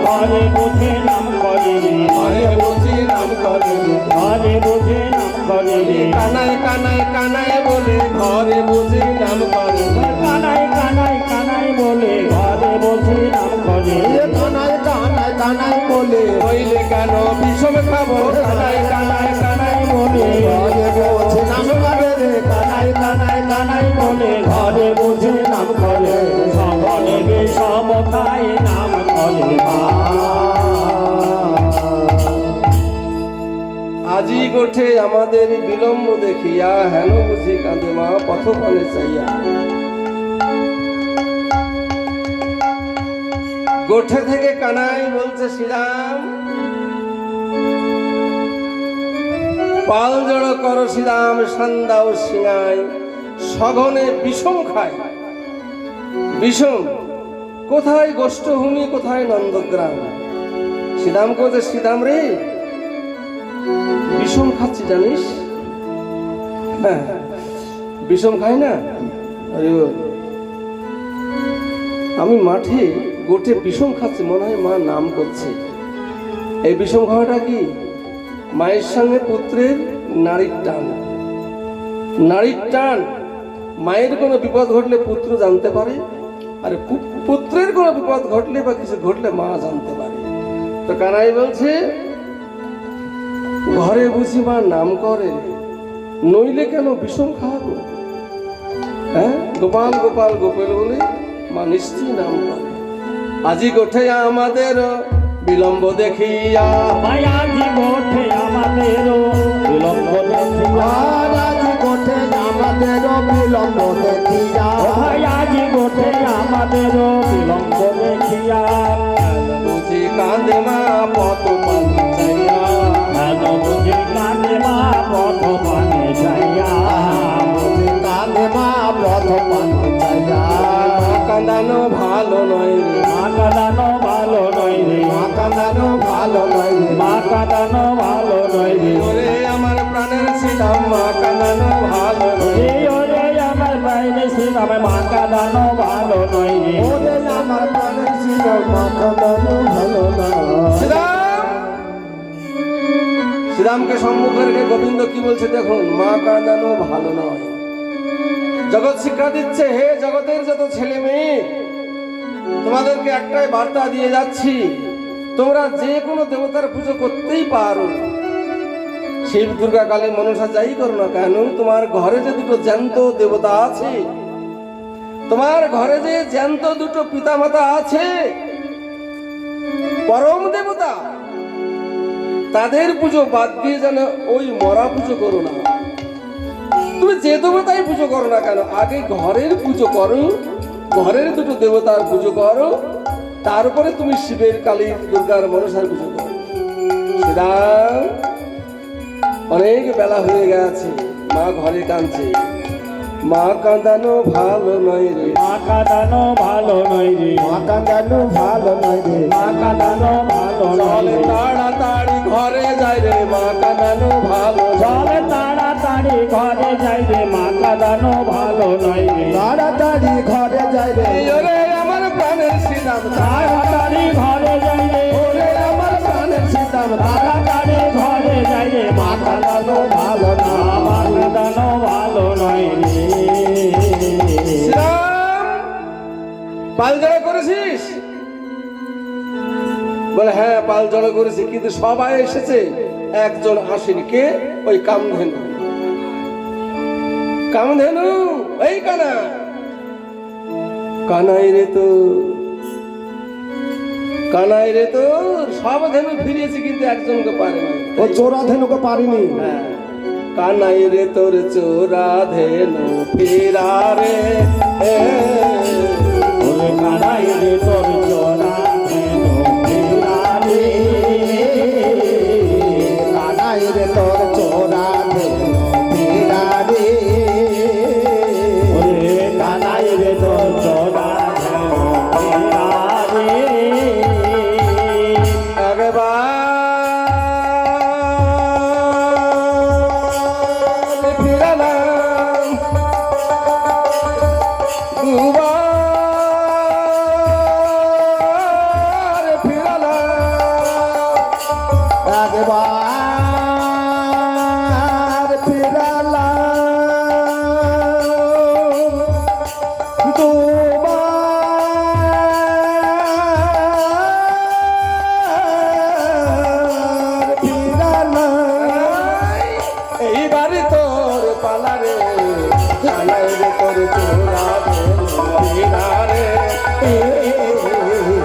Speaker 2: ঘরে বুঝে নাম করে রে
Speaker 1: ঘরে বুঝি নাম করে রে
Speaker 2: ঘরে বুঝে নাম করে রে
Speaker 1: কানাই কানাই কানাই বলে ঘরে বুঝি নাম করে রে
Speaker 2: কানাই কানাই কানাই বলে ঘরে বুঝে নাম করে
Speaker 3: এ কানাই কানাই কানাই বলে
Speaker 1: হইলে কেন বিষম খাবো কানাই কানাই কানাই বলে
Speaker 3: ঘরে বসে নাম করে রে
Speaker 2: কানাই কানাই কানাই বলে ঘরে বুঝে নাম করে সকলে বিষম খায় নাম করে
Speaker 1: আজি গোঠে আমাদের বিলম্ব দেখিয়া হেন বুঝি কাঁদে মা পথপানে চাইয়া গোঠে থেকে কানাই বলছে শ্রীরাম পাল জড়ো করো শ্রীরাম সান্দাও সিঙাই সঘনে বিষম খায় বিষম কোথায় গোষ্ঠভূমি কোথায় নন্দগ্রাম শ্রীরাম কোথায় শ্রীরাম রে বিষম খাচ্ছি জানিস হ্যাঁ বিষম খাই না আরে ও, আমি মাঠে গোটে বিষম খাচ্ছি মনে হয় মা নাম করছে এই বিষম খাওয়াটা কি মায়ের সঙ্গে পুত্রের নারীর টান নারীর টান মায়ের কোনো বিপদ ঘটলে পুত্র জানতে পারে আর পুত্রের কোনো বিপদ ঘটলে বা কিছু ঘটলে মা জানতে পারে তো কানাই বলছে ঘরে বুঝি মা নাম করে নইলে কেন বিষম খাওয়াবো হ্যাঁ গোপাল গোপাল গোপাল বলে মা নিশ্চয়ই নাম করে আজি গোঠে আমাদের বিলম্ব দেখিয়া
Speaker 2: মায়াজি গোঠে আমাদেরও বিলম্ব দেখিয়া
Speaker 3: রাজি গোঠে আমাদের বিলম্ব দেখিয়া
Speaker 2: মায়াজি গোঠে আমাদেরও বিলম্ব দেখিয়া
Speaker 1: বুঝি কাঁদে মা পথ পানি চাইয়া
Speaker 2: হেন বুঝে কাঁদে মা পথ পানে যাইয়া
Speaker 3: বুঝি কাঁদে মা প্রথম চাইয়া
Speaker 1: মা কাঁদানো ভালো নয় রে
Speaker 2: মা কাঁদানো ভালো নয় রে
Speaker 3: মা কাঁদানো ভালো নয় রে
Speaker 2: মা কাঁদানো ভালো নয় রে
Speaker 1: ওরে আমার প্রাণের শ্রীরাম মা কাঁদানো ভালো নয়
Speaker 2: এই ওরে আমার বাইরে সে আমার মা কাঁদানো ভালো নয় রে
Speaker 3: ওরে আমার প্রাণের ছিল মা কাঁদানো ভালো না
Speaker 1: শ্রীরাম শ্রীরামকে সম্মুখে রেখে গোবিন্দ কি বলছে দেখুন মা কাঁদানো ভালো নয় জগৎ শিক্ষা দিচ্ছে হে জগতের যত ছেলে মেয়ে তোমাদেরকে একটাই বার্তা দিয়ে যাচ্ছি তোমরা যে কোনো দেবতার পুজো করতেই পারো শিব দুর্গা কালী মনসা যাই করো না কেন তোমার ঘরে যে দুটো জ্যান্ত দেবতা আছে তোমার ঘরে যে জ্যান্ত দুটো পিতামাতা আছে পরম দেবতা তাদের পুজো বাদ দিয়ে যেন ওই মরা পুজো করো না তুমি যে দেবতাই পুজো করো না কেন আগে ঘরের পুজো করো ঘরের দুটো দেবতার পুজো করো তারপরে তুমি শিবের কালীর দুর্গার মনসার পুজো করো শ্রীরাম অনেক বেলা হয়ে গেছে মা ঘরে কাঁদছে মা কাঁদানো ভালো নয় রে
Speaker 2: মা কাঁদানো ভালো নয় রে
Speaker 3: মা কাঁদানো ভালো নয় রে
Speaker 2: মা কাঁদানো ভালো নয়
Speaker 1: চলে
Speaker 2: রে
Speaker 1: তাড়াতাড়ি ঘরে যাই রে মা কাঁদানো ভালো নয়।
Speaker 2: চলে তাড়াতাড়ি ঘরে যাই রে মা কাঁদানো ভালো নয় রে
Speaker 3: তাড়াতাড়ি ঘরে যাই রে
Speaker 1: এই ওরে আমার প্রাণের শ্রীরাম
Speaker 2: তাড়াতাড়ি ঘরে যাই রে
Speaker 1: ওরে আমার প্রাণের শ্রীরাম
Speaker 2: তাড়াতাড়ি ঘরে যাই রে মা কাঁদানো ভালো না মা কাঁদানো ভালো নয় রে
Speaker 1: শ্রীরাম পাল জড়ো করেছিস বলে হ্যাঁ পাল জড়ো করেছি কিন্তু সবাই এসেছে একজন আসেনি কে ওই কামধেনু কামধেনু এই কানা কানাই রে তো কানাই রে তো সব ধেনু ফিরিয়েছি কিন্তু একজনকে পারেনি
Speaker 3: ও চোরা ধেনুকে পারিনি
Speaker 1: হ্যাঁ কানাই রে তোর চোরা ধেনু ফিরা রে
Speaker 2: ওরে কানাই রে তোর চোরা ধেনু ফিরা রে
Speaker 3: কানাই রে তোর চোরা ধেনু ফিরা রে
Speaker 2: ওরে কানাই রে তোর চোরা ধেনু ফিরা রে
Speaker 1: একবার ফিরালাম দুবার
Speaker 3: একবার ফিরালাম দুবার ফিরালাম
Speaker 1: এইবারে তোর পালারে জানাই রে তোর চোরা রে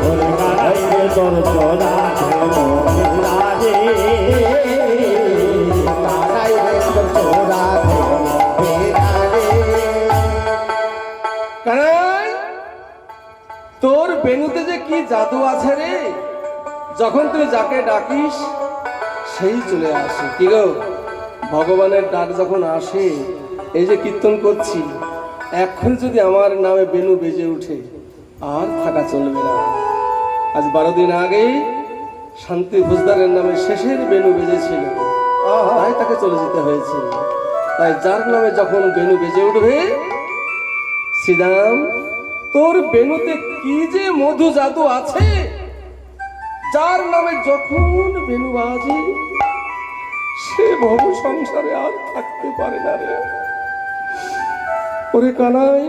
Speaker 2: ওরে কানাই রে তোর চোরা রাজে
Speaker 3: কানাই রে তোর চোরা
Speaker 1: কানাই তোর বেনুতে যে কি জাদু আছে রে, যখন তুই যাকে ডাকিস সেই চলে আসে। কি গো, ভগবানের ডাক যখন আসে, এই যে কীর্তন করছি, এখন যদি আমার নামে বেনু বেজে উঠে আর থাকা চলবে না। আজ 12 দিন আগেই শান্তি ভোজদারের নামে শেষের বেনু বেজেছিল, তাই তাকে চলে যেতে হয়েছে। তাই যার নামে যখন বেনু বেজে উঠবে, শ্রীরাম তোর বেনুতে কি যে মধু জাদু আছে, যার নামে যখন বেনু বাজে সে ভব সংসারে আর থাকতে পারে না রে। ওরে কানাই,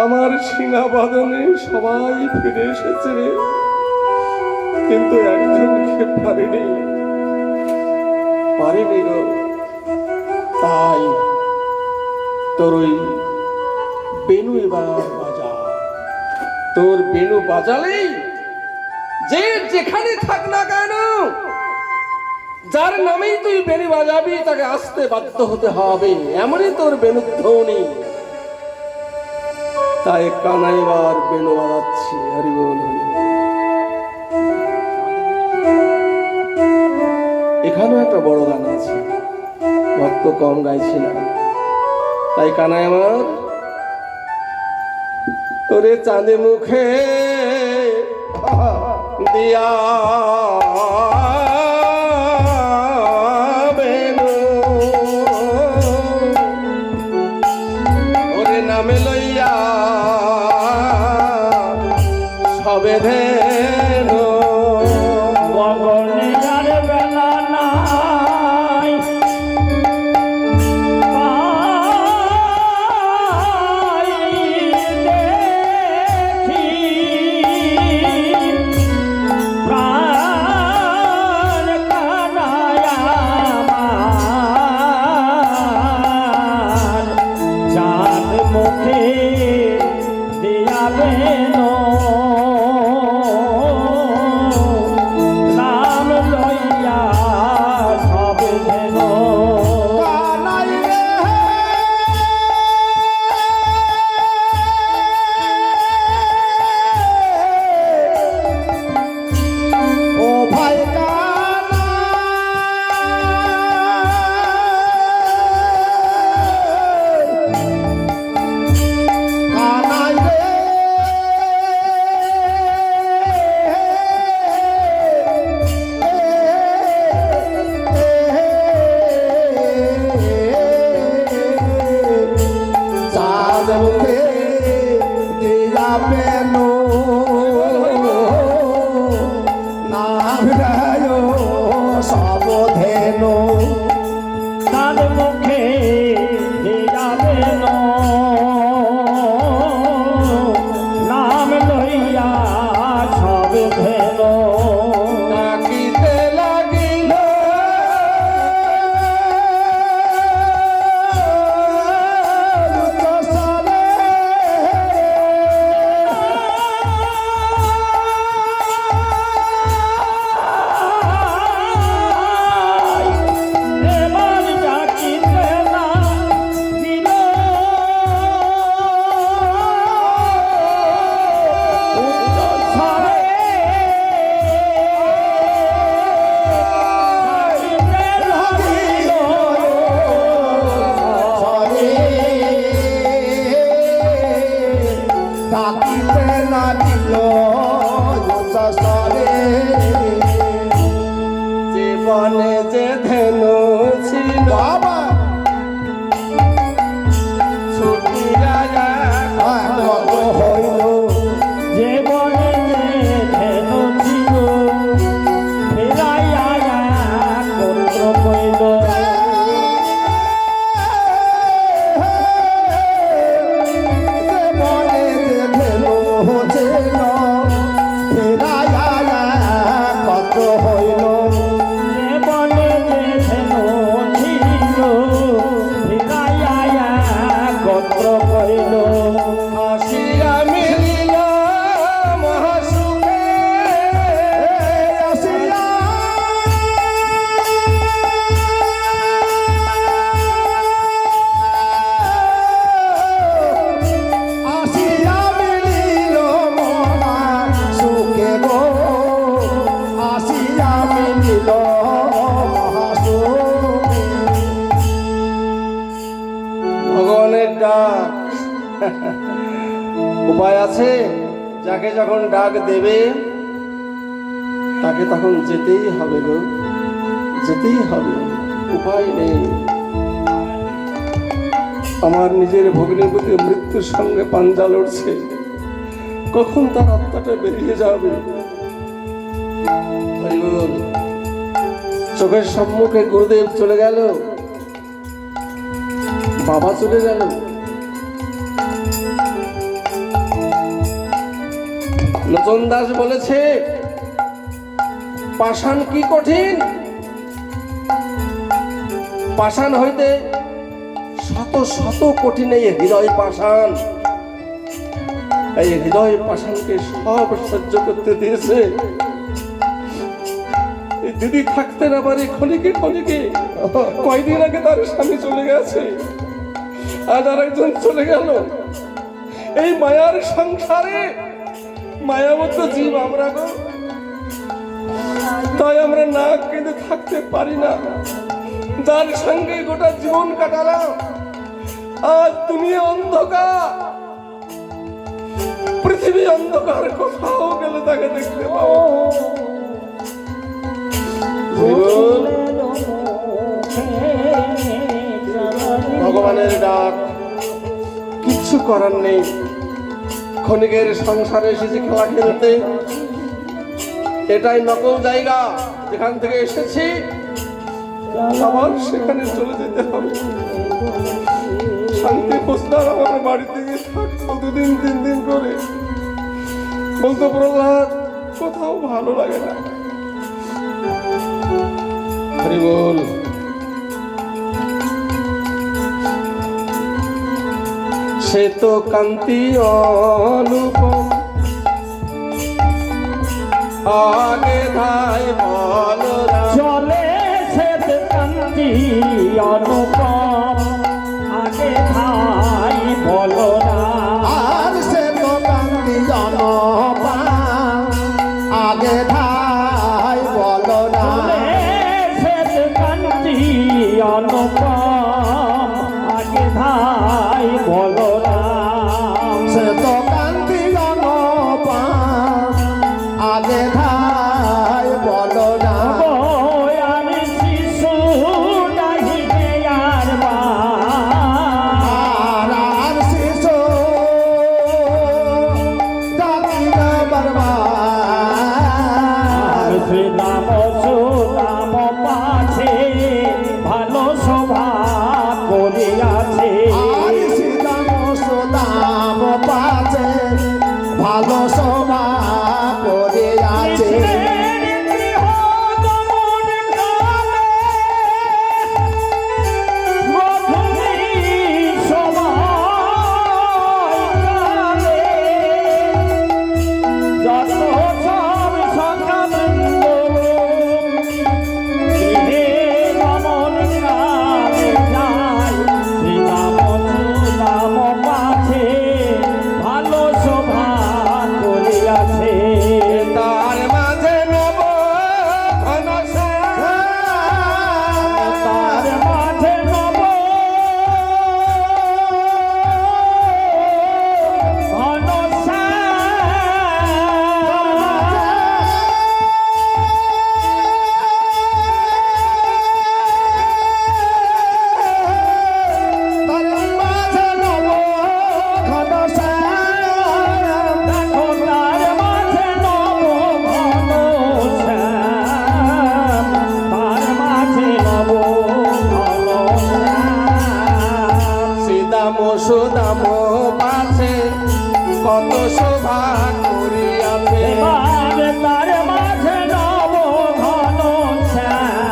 Speaker 1: আমার সিংহাবাদনে সবাই ফিরে এসেছে রে, কিন্তু একজনকে পারেনি গো। তাই তোর ওই বেনু এবার বাজা। তোর বেনু বাজালেই যে যেখানে থাক না কেন, যার নামেই তুই বেনু বাজাবি তাকে আসতে বাধ্য হতে হবে, এমনই তোর বেনু ধ্বনি। তাই কানাইবার বেনু বাজাচ্ছি। হরি বল, হরি বল। এখানেও একটা বড় গান আছে, ভক্ত কম গাইছি না। তাই কানাই আমার তোরে চাঁদে মুখে দিয়া বেনু, ওরে নামে লইয়া সবে ধেনু।
Speaker 2: গগনে যার বেলা নাই পাই দেখি প্রাণ কানায় আমার চাঁদ মুখে দিয়া বেনো নাম লইয়া সব যেন
Speaker 3: কানাই রে ও ভাই কানাই রে চাঁদ মুখে দিয়া বেনু নাভরায় সব ধেনু
Speaker 2: তার মুখে দিয়া বেনো নাম লইয়া সব যেন
Speaker 1: ডাকিতে লাগিল
Speaker 2: এবার ডাকিতে লাগিল উচ্চস্বরে
Speaker 3: ডাকিতে লাগিল উচ্চস্বরে
Speaker 1: জীবনে যে ধেনু ছিল
Speaker 3: বাবা
Speaker 1: ছুটিয়া
Speaker 3: কত হইল
Speaker 2: জীবনে ধেনু ছিল ফেরাইয়া
Speaker 1: উপায় আছে, যাকে যখন ডাক দেবে তাকে তখন যেতেই হবে গো, যেতেই হবে, উপায় নেই। আমার নিজের ভগ্নিপতি মৃত্যুর সঙ্গে পাঞ্জা লড়ছে, কখন তার আত্মাটা বেরিয়ে যাবে। হরি বল। চোখের সম্মুখে গুরুদেব চলে গেল, বাবা চলে গেল, লোচন দাস বলেছে পাষাণ কি কঠিন, পাষাণ হইতে শত শত কঠিন এই হৃদয় পাষাণ, এই হৃদয় পাষাণকে সব সহ্য করতে দিয়েছে। এই দিদি থাকতে না পারে ক্ষণিকে ক্ষণিকে, কয়দিন আগে তার স্বামী চলে গেছে, আজ আর একজন চলে গেল। এই মায়ার সংসারে মায়াবদ্ধ জীব আমরা গো, তাই আমরা না কেঁদে থাকতে পারি না। যার সঙ্গে গোটা জীবন কাটালাম, আজ দুনিয়া অন্ধকার, পৃথিবী অন্ধকার, কোথাও গেলে তাকে দেখতে পাবো। ভগবানের ডাক, কিচ্ছু করার নেই। ক্ষণিকের সংসারে এসেছে খেলা খেলতে, এটাই নকল জায়গা, যেখান থেকে এসেছি আবার সেখানে চলে যেতে হবে। শান্তি প্রস্তাব আমার বাড়িতে গিয়ে থাকতো 2 দিন 3 দিন করে, বলতো প্রহ্লাদ কোথাও ভালো লাগে না। হরি বল। সে তো কান্তি অনুপম, আগে ধাই বলো
Speaker 2: চলে শ্বেত কান্তি অনুপম, আগে ধাই বলো না।
Speaker 3: আর সে তো কান্তি জনপা, আগে ধাই বলো না।
Speaker 2: শ্বেত কান্তি অনুপম, আগে ধাই বলো না।
Speaker 3: সে তো কান্তি জনপা, আগে ধাই বলো না।
Speaker 2: আর শিশু নাহিবে আর মা,
Speaker 3: আর শিশু ডাকিল বরবার।
Speaker 2: শ্রীরাম সুরাম পাছে ভালো শোভা করিয়াছে।
Speaker 3: আর সীতাম সুদাম পাছে ভালো শোভা করিয়াছে।
Speaker 2: ভালো শোভা করিয়াছে।
Speaker 1: তার মাঝে নব
Speaker 2: তার মাঝে নব
Speaker 3: তার মাঝে নব ঘনশ্যাম।
Speaker 2: দেখো তার মাঝে নব ঘনশ্যাম, তার মাঝে নব ঘনশ্যাম।
Speaker 1: সীতাম সুদাম পাছে কত শোভা করিয়াছে।
Speaker 2: এবার তার মাঝে নব ঘনশ্যাম,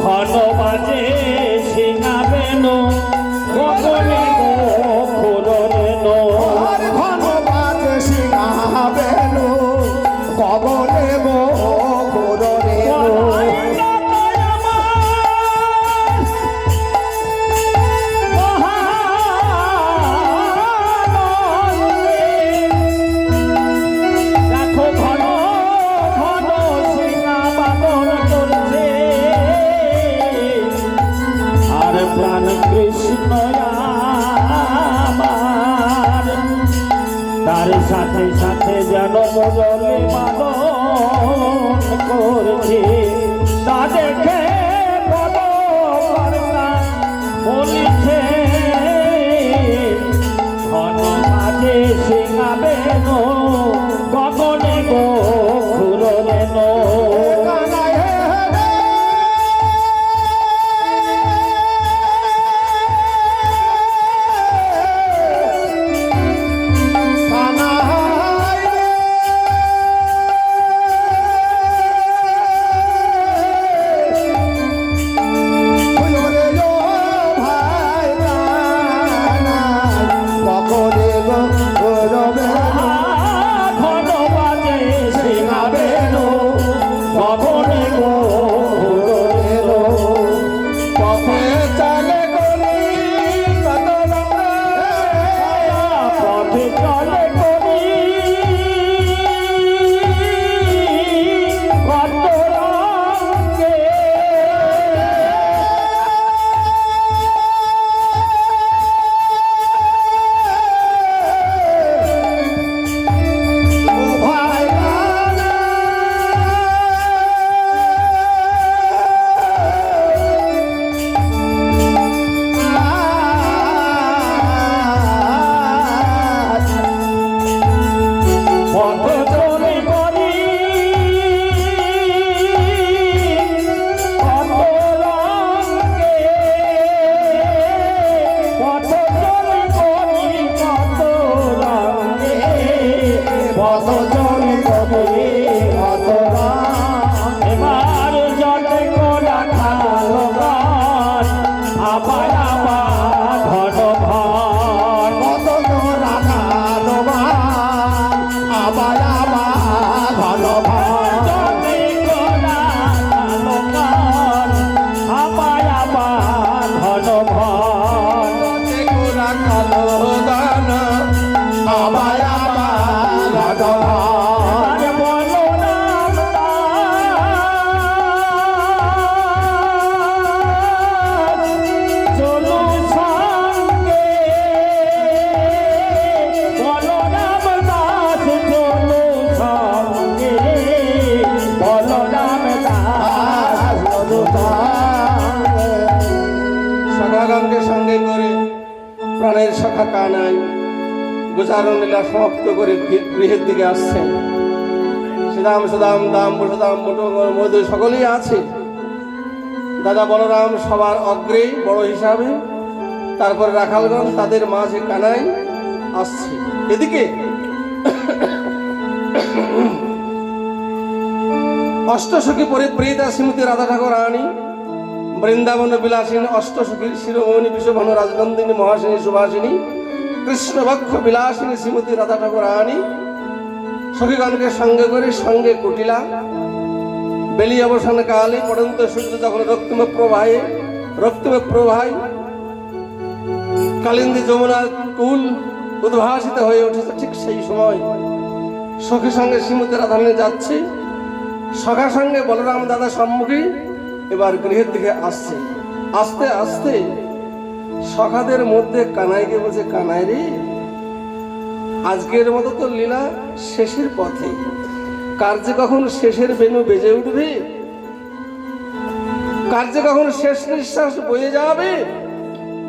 Speaker 2: ঘন বাজে সিঙাবেন গগনে মুখুরেন।
Speaker 3: আর ঘন বাজে সিংহাবেনু, কবলে গো কররেনু।
Speaker 2: দেখো ঘন ঘন সিংহা বাদন চলছে, আর প্রাণ কৃষ্ণ আমার করছে তা দেখে বলো কর্তা বলিছে ঘন কাজে সিঙাবে নো গগনে গো ঘুরবে নো
Speaker 3: কানাই হে রে কানাই রে হলো রে ও ভাই কানাই কখনে গো রবে
Speaker 2: ঘন বাজে সিঙাবে নো গগনে গো ঘুরবে নো
Speaker 1: পথে চলে গলি কত
Speaker 2: পথে চলে করি কত রঙে
Speaker 3: ও ভাই
Speaker 2: পথ চলে করি কত রঙে পথ চলে করি কত রঙে পথ চলে করি কত রঙে এবার জলে কোলা খালো গান আবার আবার ঘন ঘন
Speaker 3: কত রাখালো আবার আবার ভালো ভাই
Speaker 2: জলে কোলা খালো গান আবার আবার ঘন ঘন
Speaker 1: গোরা কালো দানা
Speaker 3: আবার আবার ভালো ভাই
Speaker 2: আর বলো নাম তার চলো সঙ্গে বলো নাম দাস চলো সঙ্গে বলো নাম দাস
Speaker 1: সখাগণকে সঙ্গে করে প্রাণের সখা কানাই গোচারণ লীলা সমাপ্ত করে গৃহের দিকে আসছেন। সুদাম সুদাম দাম সুদাম মধু সকলেই আছে। দাদা বলরাম সবার অগ্রে বড় হিসাবে, তারপরে রাখালগণ, তাদের মাঝে কানাই আসছে। এদিকে অষ্টসখী পরিপ্রীতা শ্রীমতী রাধা ঠাকুর রানী, বৃন্দাবন বিলাসিনী অষ্টসখীর শিরোমণি বিশ্বভানু রাজনন্দিনী মহাসিনী সুভাষিনী কৃষ্ণভক্ষ বিলাসিনী শ্রীমতী রাধা ঠাকুর রানী সখীগণকে সঙ্গে করে সঙ্গে কুটিলা। বেলি অবসান কালে পড়ন্ত সূর্য যখন রক্তিমে প্রভায় কালিন্দী যমুনার কুল উদ্ভাসিত হয়ে উঠেছে, ঠিক সেই সময় সখী সঙ্গে শ্রীমতী রাধারানী যাচ্ছে। সখার সঙ্গে বলরাম দাদা সম্মুখী এবার গৃহের দিকে আসছে। আস্তে আস্তে সখাদের মধ্যে কানাইকে বলছে, কানাই রে, আজকের মতো তো লীলা শেষের পথে, কার্যে কখন শেষের বেণু বেজে উঠবে, কার্যে কখন শেষ নিঃশ্বাস বয়ে যাবে,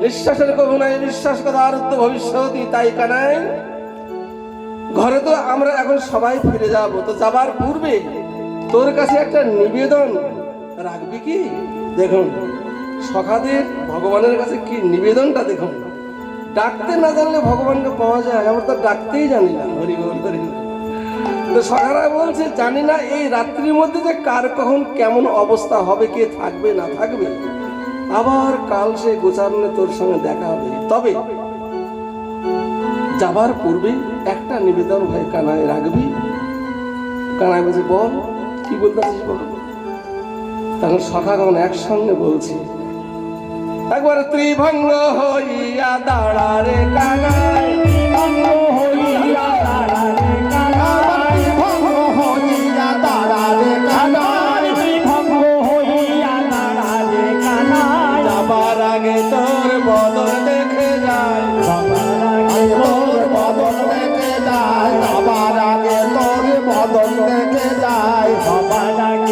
Speaker 1: নিঃশ্বাসের কবু নাই বিশ্বাস কথা আরুদ্ধ ভবিষ্যৎ। তাই কানাই, ঘরে তো আমরা এখন সবাই ফিরে যাব, তো যাবার পূর্বে তোর কাছে একটা নিবেদন রাখবি কি? দেখুন সখাদের ভগবানের কাছে কি নিবেদনটা দেখুন। ডাকতে না জানলে ভগবানকে পাওয়া যায়, আমরা তো ডাকতেই জানি না। হরি বল হরি বল। তো সখারা বলছে, জানি না এই রাত্রির মধ্যে যে কার কখন কেমন অবস্থা হবে, কে থাকবে না থাকবে, আবার কাল সে গোচারণে তোর সঙ্গে দেখা হবে। তবে যাবার পূর্বে একটা নিবেদন ভাই কানাই রাখবি। কানাই বলছে, বল কি বলতে আছিস বল। তখন সখাগণ একসঙ্গে বলছে, একবার ত্রিভঙ্গ হইয়া দাঁড়া রে কানাই,
Speaker 2: ত্রিভঙ্গ হইয়া দাঁড়া রে কানাই,
Speaker 3: ভঙ্গ হইয়া দাঁড়া রে কানাই,
Speaker 2: ত্রিভঙ্গ হইয়া দাঁড়া রে কানাই,
Speaker 1: যাবার আগে তোর বদন দেখে যায়,
Speaker 2: সবার আগে
Speaker 3: তোর বদন দেখে যায়, সবার আগে তোর বদন দেখে যায়,
Speaker 2: সবার আগে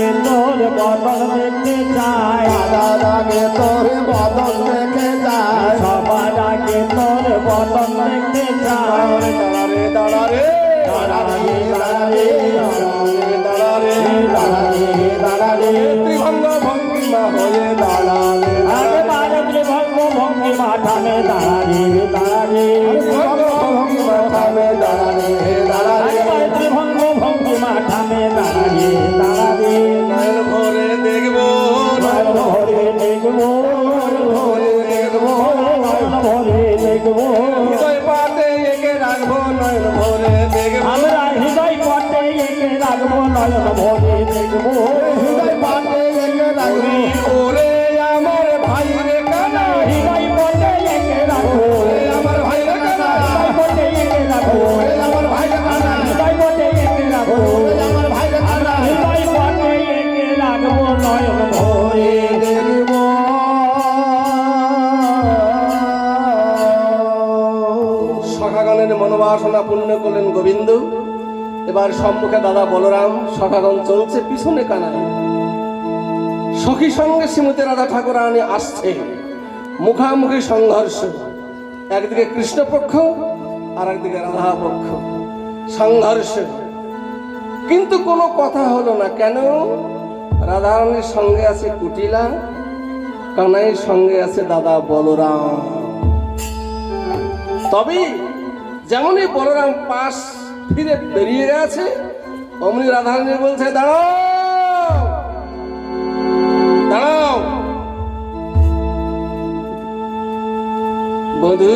Speaker 2: বদন দেখতে চায়
Speaker 3: সবার আগে তোর বদন দেখে যায়
Speaker 2: সবার আগে তোর বদন দেখতে চায়
Speaker 3: দাঁড়ারে দাঁড়ারে দাঁড়ারে দাঁড়ারে দাঁড়ারে দাঁড়ারে দাঁড়ারে ত্রিভঙ্গ ভঙ্গিমা হয়ে দাঁড়ারে
Speaker 2: আগে বারে ত্রিভঙ্গ ভঙ্গিমা ঠামে দাঁড়ারে দাঁড়ারে
Speaker 3: ভঙ্গিমা থামে দাঁড়ারে দাঁড়ারে
Speaker 2: আগে ত্রিভঙ্গ ভঙ্গিমা ঠামে দাঁড়ারে দাঁড়ারে
Speaker 1: নয়ন ভরে দেখবো
Speaker 2: নয়ন ভরে দেখবো
Speaker 3: ভরে দেখবো
Speaker 2: নয়ন ভরে দেখবো
Speaker 1: হৃদয় পাতে একে রাখবো নয়ন ভরে দেখবো
Speaker 2: আমরা হৃদয় পথে একে রাখবো নয়ন ভরে দেখবো
Speaker 3: হৃদয় পাতে একে রাখবো
Speaker 1: ওরে আমার ভাই রে কানা
Speaker 2: হৃদয় পথে একে রাখবো
Speaker 1: ওরে আমার ভাই রে কানা
Speaker 2: হৃদয় পথে একে রাখবো
Speaker 3: আমার ভাই কানা
Speaker 2: হৃদয় পথে একে রাখবো
Speaker 3: আমার ভাই কানা
Speaker 2: হৃদয় পথে একে রাখবো নয়ন ভরে
Speaker 3: দেখবো
Speaker 1: সখাগণের মনোবাসনা পূর্ণ করলেন গোবিন্দ। এবার সম্মুখে দাদা বলরাম, সখাগণ চলছে পিছনে কানায়। সখী সঙ্গে শ্রীমতী রাধা ঠাকুরানী আসছে, মুখামুখি সংঘর্ষ। একদিকে কৃষ্ণ পক্ষ আর একদিকে রাধা পক্ষ, সংঘর্ষ। কিন্তু কোনো কথা হলো না। কেন? রাধারানীর সঙ্গে আছে কুটিলা, কানাইয়ের সঙ্গে আছে দাদা বলরাম। তবে যেমনই বলরাম পাশ ফিরে বেরিয়ে গেছে, অমনি রাধারানী বলছে, দাঁড়াও দাঁড়াও বধূ।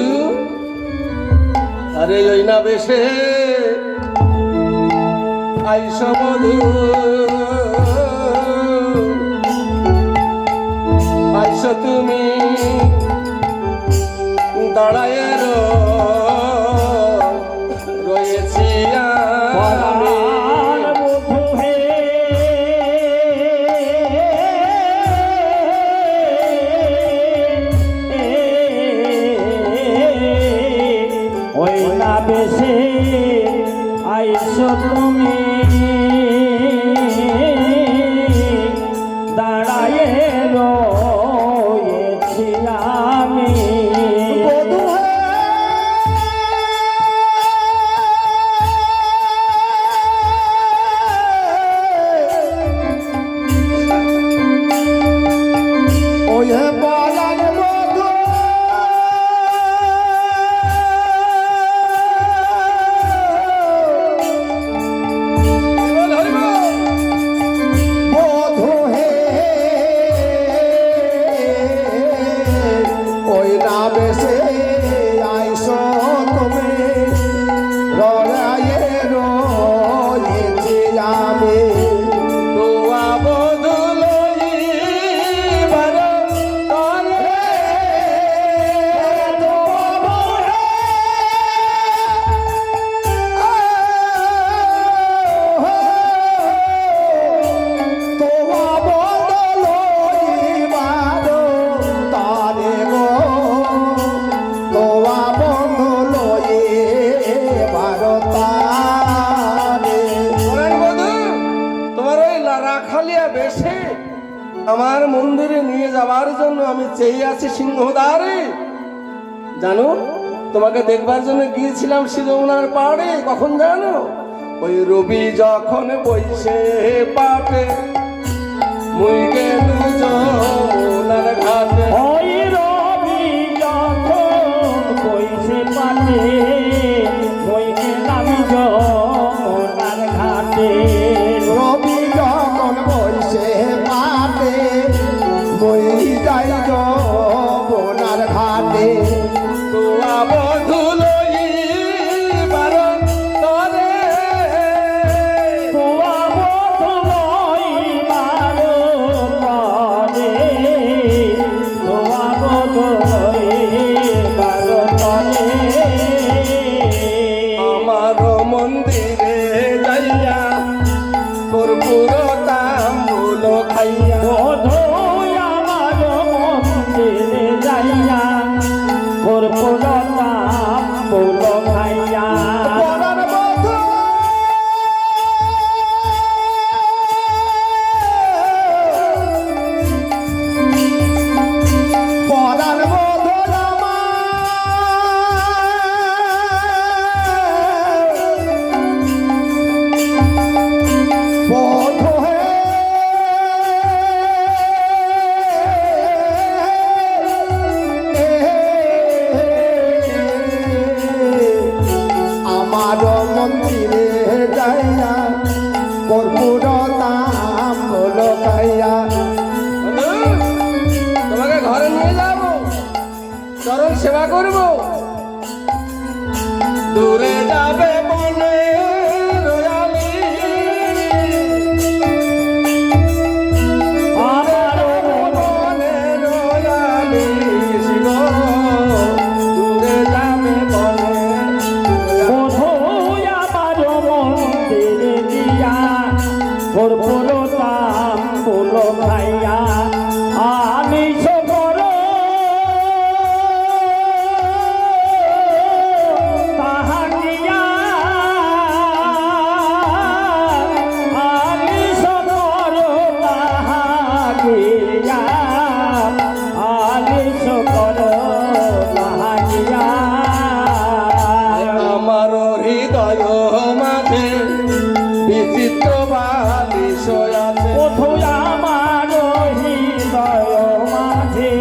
Speaker 1: আরে ওই না বেশে আইস বধূ, আইস তুমি দাঁড়ায় রয়েছি আমি।
Speaker 2: পরাণ বধূ হে ওই না বেশে আইসো তুমি দাঁড়ায়ে রয়েছি আমি
Speaker 3: বধূ ওই হে বালাল বধূ বধূ হে ওই নামে সে আইসো তুমি রয়ায়ে রয়েছি আমি
Speaker 1: তোয়া বদল তোমার ওই রাখালিয়া বেশে আমার মন্দিরে নিয়ে যাওয়ার জন্য আমি চেয়ে আছি সিংহদ্বারে। জানো, তোমাকে দেখবার জন্য গিয়েছিলাম যমুনার পাড়ে। কখন জানো? ওই রবি যখন বইছে পাটে, মুই গেলু যমুনার ঘাটে।
Speaker 2: ওই রবি যখন কইছে পাতে ওই গেলাম যমুনার ঘাটে
Speaker 3: রবি যখন বইছে পাতে বই যাই যমুনার ঘাটে
Speaker 1: তোয়া বধুল বারণ করে
Speaker 2: তোয়া বধুলই মারো তরে তোয়া বধুলই মারো তরে
Speaker 1: আমার মন্দিরে যাইয়া কর্পূর তাম্বুল খাইয়া।
Speaker 2: বধুই আমার মন্দিরে যাইয়া কর্পূরতা ফুল খাইয়া
Speaker 3: পরাণ বধূ
Speaker 1: সেবা করব দূরে যাবে মনে রয়ালি
Speaker 2: আমার
Speaker 1: মনে রয়ালি শিব দূরে যাবে মনে
Speaker 2: বধূ আমার মন্দিরে দিয়া কর্পূরতাম ফুল খাইয়া আমি সবর তাহাকিয়া আমি সবর তাহাকিয়া আমি সবর তাহাকিয়া
Speaker 1: আমার হৃদয় মাঝে বিচিত্র বালিশ আছে
Speaker 2: কোথায় আমার হৃদয় মাঝে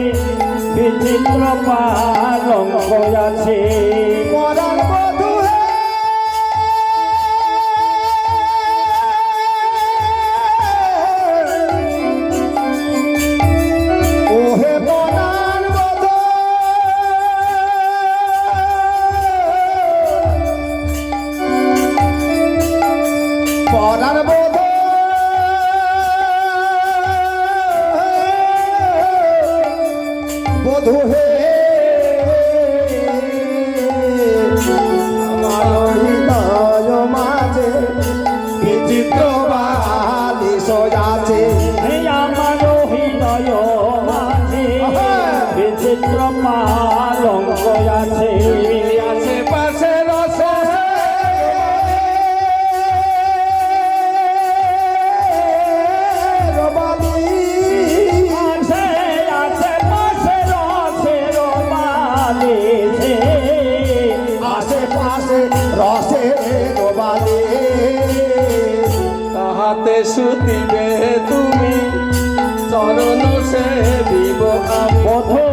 Speaker 2: বিচিত্র পালঙ্ক আছে
Speaker 3: পরাণ বধূ হে ওহে পরাণ বধূ পরাণ বধূ বধূ হে আমার হৃদয় মাঝে বিচিত্র বালিশ আছে
Speaker 2: হে আমার হৃদয় মাঝে বিচিত্র পালঙ্ক আছে
Speaker 1: আছে পাশে রসে
Speaker 2: আছে আছে পাশে রসের বালিশে
Speaker 3: আশেপাশে রসে ডোবালে
Speaker 1: তাহাতে সুতিবে তুমি চরণ সে বিব
Speaker 2: বধূ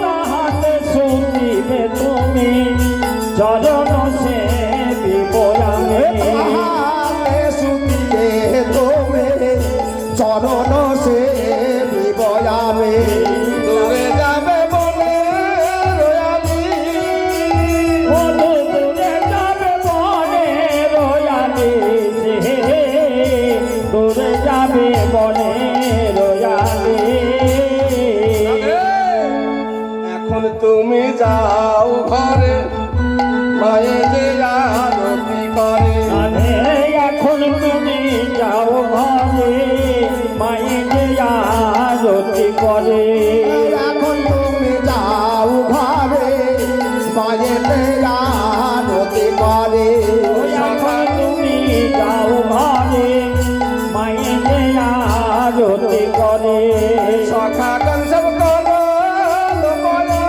Speaker 2: তাহাতে শুনিবে তুমি চরণ সে বিবয়ামে
Speaker 3: তাহাতে শুনিবে তুমি চরণ সে বিবয়ামে
Speaker 1: দূরে যাবে বনে রয়ালি
Speaker 2: বধূ দূরে যাবে বনে রয়ালি দূরে যাবে বনে রয়ালি
Speaker 1: এখন তুমি যাও ঘরে মায়ে যে আরতি করে
Speaker 2: আরে এখন তুমি যাও ঘরে মাইকে আরতি করে
Speaker 3: এখন তুমি যাও ঘরে মায়েতে আরতি করে
Speaker 2: এখন তুমি যাও ঘরে মাইকে আরতি করে
Speaker 1: সখা কন সব করো লোকয়া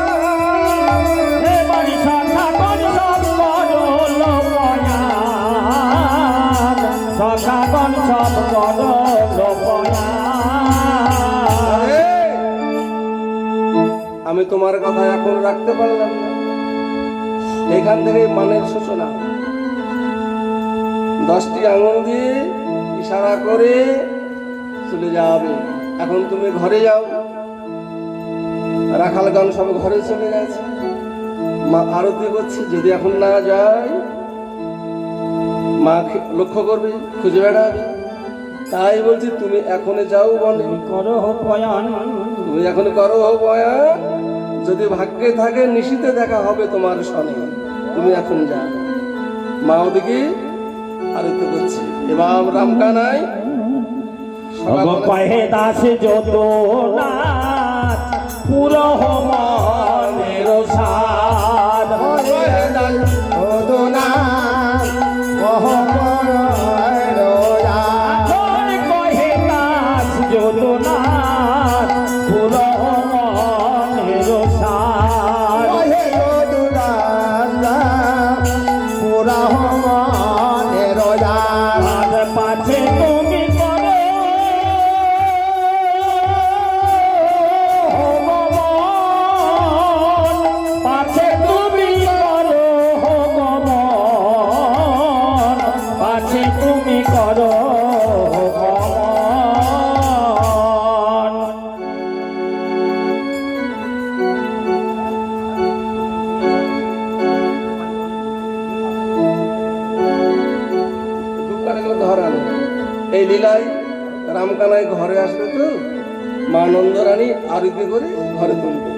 Speaker 2: এবার সখা গণ সব করো লোকয়ান সখা গণ সব করো লোকয়ান
Speaker 1: আরে, আমি তোমার কথা এখন রাখতে পারলাম না এখান থেকে মানের সূচনা 10টি আঙুল দিয়ে ইশারা করে চলে যাবে এখন তুমি ঘরে যাও রাখালগণ সব ঘরে চলে গেছে মা আরতি করছে যদি এখন না যায় মা লক্ষ্য করবে খুঁজে বেড়াবে তাই বলছি তুমি এখনই যাও বলে
Speaker 2: করো পয়ান
Speaker 1: তুমি এখন করো বয়া যদি ভাগ্যে থাকে নিশীতে দেখা হবে তোমার সনে তুমি এখন যাও মা ওদিকে আরতি করছে এবার রামকানাই
Speaker 2: কহে দাস যত নাথ পুরো মনের সাদ
Speaker 3: ওদনা
Speaker 2: এখন কহে দাস যত নাথ পুরো মনের সাদ আর পাছে তুমি করো ভগবান
Speaker 1: রামকানাই ঘরে আসবে তো মা নন্দরানী আরতি করে ঘরে তুলবে।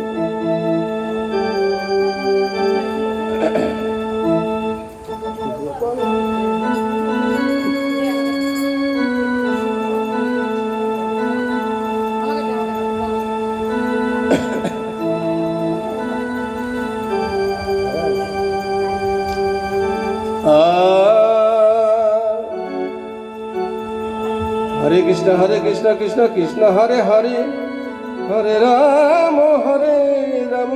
Speaker 1: হরে কৃষ্ণ কৃষ্ণ কৃষ্ণ হরে হরে হরে রাম রাম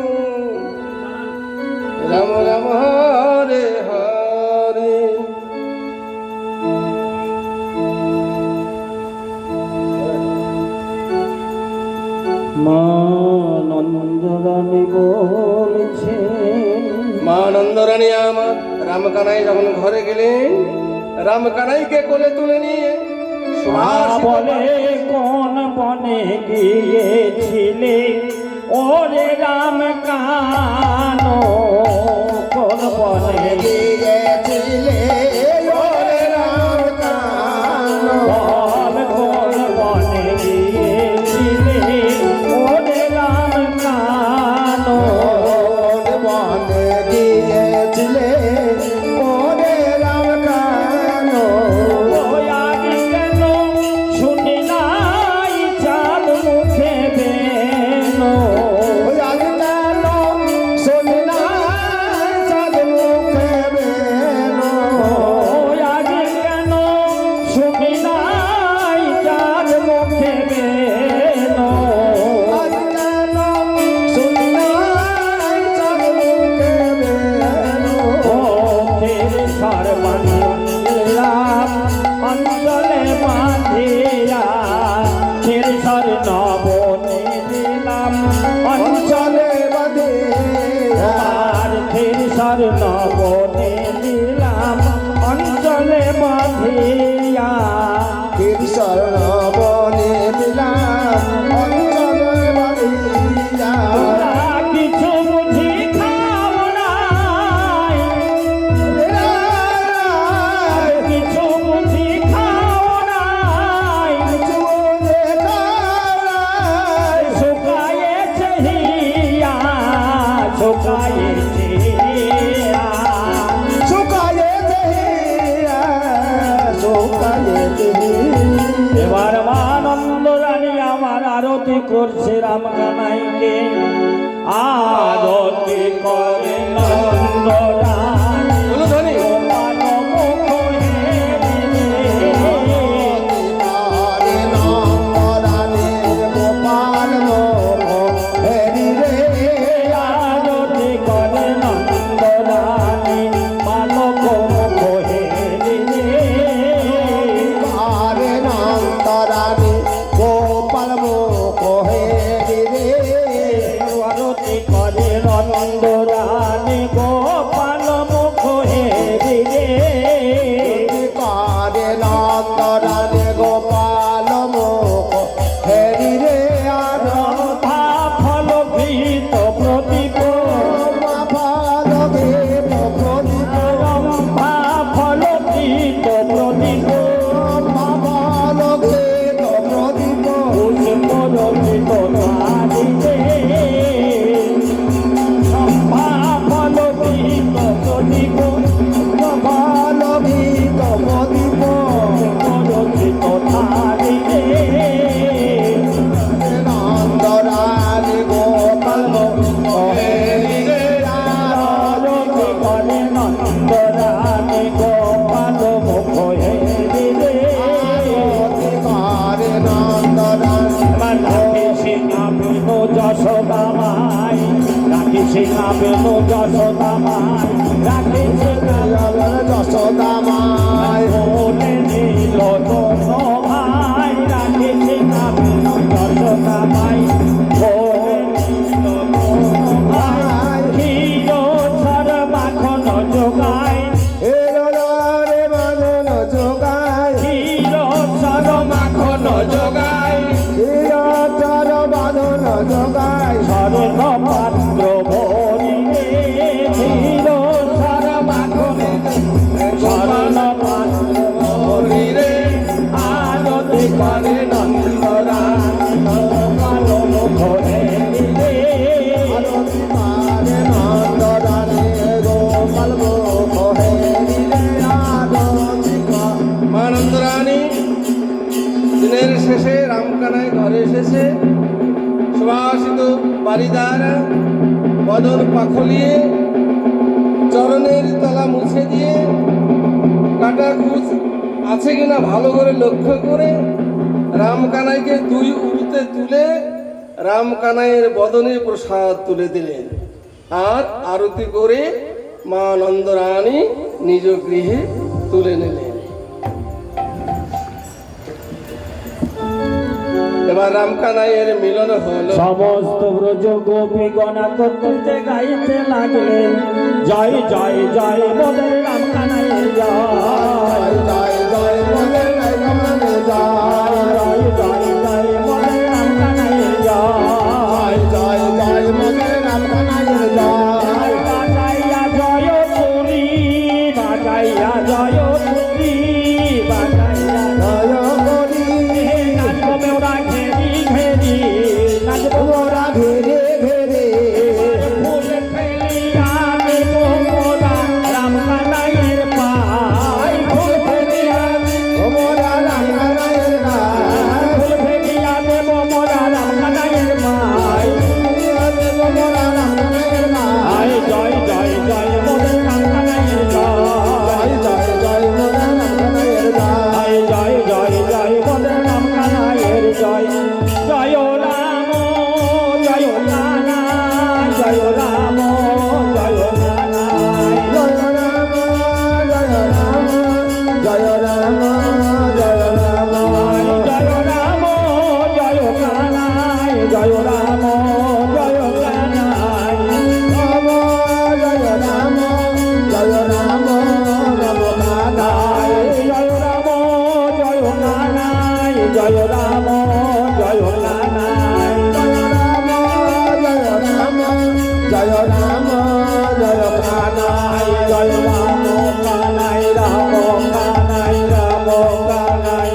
Speaker 1: রাম রাম হরে হরে।
Speaker 2: মা নন্দরানী বলেছে,
Speaker 1: মা নন্দরানী আমার রামকানাই যখন ঘরে গেলেন, রামকানাইকে কোলে তুলে নিয়ে
Speaker 2: বলে কোন বনে গিয়েছিলে ওরে রাম কানো, কোন বনে
Speaker 3: গিয়েছিলে ওরে রাম কানো,
Speaker 2: বল কোন বনে গিয়েছিলে ওরে রাম কানো,
Speaker 3: বনে গিয়েছিলে ওরে রাম কানো,
Speaker 2: শুনি নাই চাঁদ মুখে বেনো,
Speaker 3: শোনে না চাঁদ মুখে বেনো,
Speaker 2: আগে কেন শুনি নাই চাঁদ মুখে বেনো,
Speaker 3: শোনে না চাঁদ মুখে বেনো,
Speaker 2: ফের সর্বনিলাম অঞ্চলে বাঁধিয়া, ফের সর নবনে দিলাম
Speaker 3: অঞ্চলে বাদে
Speaker 2: আর ফের সর নবনে দিলাম অঞ্চলে বাঁধিয়া,
Speaker 3: শরণ বনে দিলাম অঞ্চলে বাদিয়া,
Speaker 2: তোরা কিছু বুঝি খাও নাই, কিছু বুঝি খাও নাই, শুকায়েছে হিয়া, শুকায়েছে হিয়া। এবার মা নন্দরানী আমার আরতি করছে রামকানাইকে, আরতি করে নন্দরানী
Speaker 1: বলো ধনী
Speaker 2: গোপাল মুখ হেরিয়ে, আরতি করে নন্দরানী বালক মুখ হেরিয়ে,
Speaker 3: গোপাল মুখ হে রে,
Speaker 2: আরতি করে নন্দরানী গোপাল মুখ হেরিয়ে,
Speaker 3: কারে নন্দরানী গোপাল মুখ হেরি রে, আর
Speaker 2: রম্ভা ফল ভীত প্রদীপ,
Speaker 3: ভালবে প্রদীপ,
Speaker 2: রম্ভা ফল ভীত প্রদীপ,
Speaker 3: ভালবে প্রদীপ,
Speaker 2: পুষ্প রচিত নারীতে, রম্ভা ফল ভীত প্রদীপ,
Speaker 3: ভালবে প্রদীপ,
Speaker 2: পুষ্প রচিত নারীতে,
Speaker 3: নন্দরানী গোপাল মুখ হেরি রে,
Speaker 2: আরতি করে নন্দরানী গোপাল মুখ হেরিয়ে,
Speaker 3: কারে নন্দরানী
Speaker 2: রাখি সিংহা বেনু যশোদামাই, রাখি সিংহা বেনু যশোদামাই, রাখি সিংহা
Speaker 3: যশোদামায়
Speaker 2: বলে নীল দোন ভাই, রাখি সিংহা বেনু যশোদামাই বলে নীল দোন ভাই, হিরো সর মাখন যোগায়,
Speaker 3: রে বাঁধন যোগায়,
Speaker 2: হিরো সর মাখন যোগায়,
Speaker 3: চর বাঁধন যোগায়,
Speaker 2: স্বর্ণ পাত্র ভরিয়ে, ধীর সর মাখন স্বর্ণ পাত্র ভরিয়ে, আরতি করে নন্দরানী কালো মুখরে দিলে
Speaker 3: আনন্দে নন্দরানী গোপাল মোহে দিলে আনন্দিকা।
Speaker 1: মা নন্দরানী দিনের শেষে রামকানাই ঘরে এসেছে। সুবাসিত বাড়িদার বদন পাখলিয়ে চরণের তলা মুছে দিয়ে কাটা খুঁজ আছে কিনা ভালো করে লক্ষ্য করে রামকানাইকে দুই উড়তে তুলে রামকানাইয়ের বদনে প্রসাদ তুলে দিলেন। আর আরতি করে মা নন্দরানী নিজ গৃহে তুলে নিলেন। এবার রামকানাইয়ের মিলন হলো।
Speaker 2: সমস্ত ব্রজ গোপীগণ করতে গাইতে লাগলেন জয় জয় জয় মোদের রামকানাই জয়
Speaker 3: জয় জয় মোদের রামকানাই জয়।
Speaker 2: জয় জয় জয় মোদের রামকানাই জয়
Speaker 3: জয় জয় মোদের রামকানাই জয়।
Speaker 2: বাজাইয়া জয় তুরি বাজাইয়া জয় তুরি বাজাইয়া
Speaker 3: জয় করি
Speaker 2: নাচবে ওরা ঘেরি ঘেরি নাচবে
Speaker 3: ওরা ঘেরে ঘেরে
Speaker 2: ফুল ফেলিয়া দেব মোরা রামকানাইয়ের পায় ফুল ফেলিয়া
Speaker 3: মোরা রামকানাইয়ের গায়।
Speaker 2: ফুল ফেলিয়া দেব মোরা রামকানাইয়ের পায়
Speaker 3: মোরা রামকানাইয়ের গায়।
Speaker 2: আয় জয় জয় জয় মোদের রামকানাইয়ের জয়
Speaker 3: জয় জয় মোরা রামকানাইয়ের গায়।
Speaker 2: আয় জয় জয় জয় মোদের রামকানাইয়ের জয় জয় রাম জয় নানা জয় রাম জয় নানা
Speaker 3: জয় রাম জয় রাম জয় রাম জয় রাম।
Speaker 2: জয় রাম জয় কানাই জয় রাম জয় কানাই
Speaker 3: রাম জয় রাম জয় রাম রাম কানাই।
Speaker 2: জয় রাম জয় কানাই জয় রাম জয় কানাই
Speaker 3: জয় রাম জয় রাম জয় রাম জয় কানাই।
Speaker 2: জয় রাম কানাই রাম কানাই রাম কানাই রাম কানাই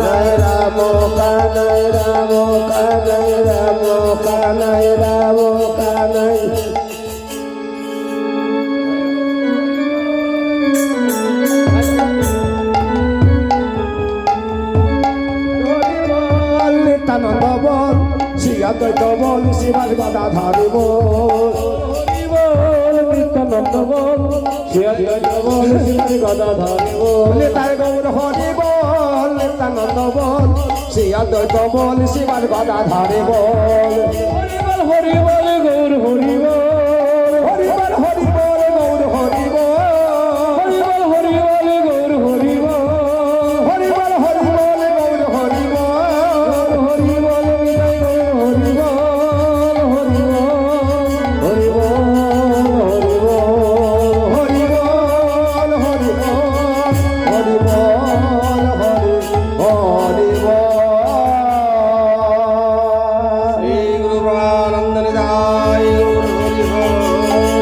Speaker 3: জয় রাম কানাই রাম কানাই রাম কানাই রাম কানাই। নিত্যানন্দ বল শিয়া দ্বৈত বল শিবাজ গদা ধারি বল।
Speaker 2: নিত্যানন্দ বল শিয়াদ্বৈত বল শিবাজ গদা ধারি বল
Speaker 3: নিতাই গৌর হরি বল নিত্যানন্দ বল শিয়া দ্বৈত বল শিবাজ গদা ধারি বল।
Speaker 2: হরি বল গৌর হরি বল
Speaker 3: হরি বল হরি বল গৌর হরি বল।
Speaker 2: হরি বল হরি বল গৌর হরি বল
Speaker 3: হরি বল হরি বল গৌর হরি বল।
Speaker 2: হরি বল বিজয় গৌর হরি বল হরি বল হরি বল হরি বল
Speaker 3: হরি বল হরি বল হরি বল হরি হরি বল।
Speaker 1: শ্রী গুরু ব্রহ্মানন্দ নিতাই গৌর হরি বল।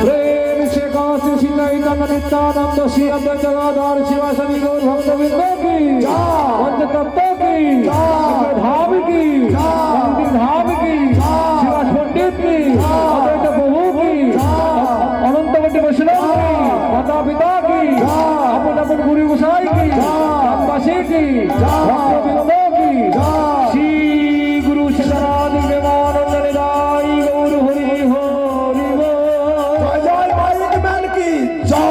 Speaker 2: প্রেম সে কাছে সিলাই তখন নিত্যানন্দ শ্রী অদ্বৈত গদাধর শিবাসাদি গৌর ভক্তবৃন্দ কি পঞ্চতত্ত্ব কি ধাম কি মন্দির ধাম কি শিবাস পণ্ডিত কি অদ্বৈত প্রভু কি অনন্ত কোটি বৈষ্ণব কি মাতা পিতা কি আপন আপন গুরু গোসাই কি গ্রামবাসী কি ভক্তবৃন্দ কি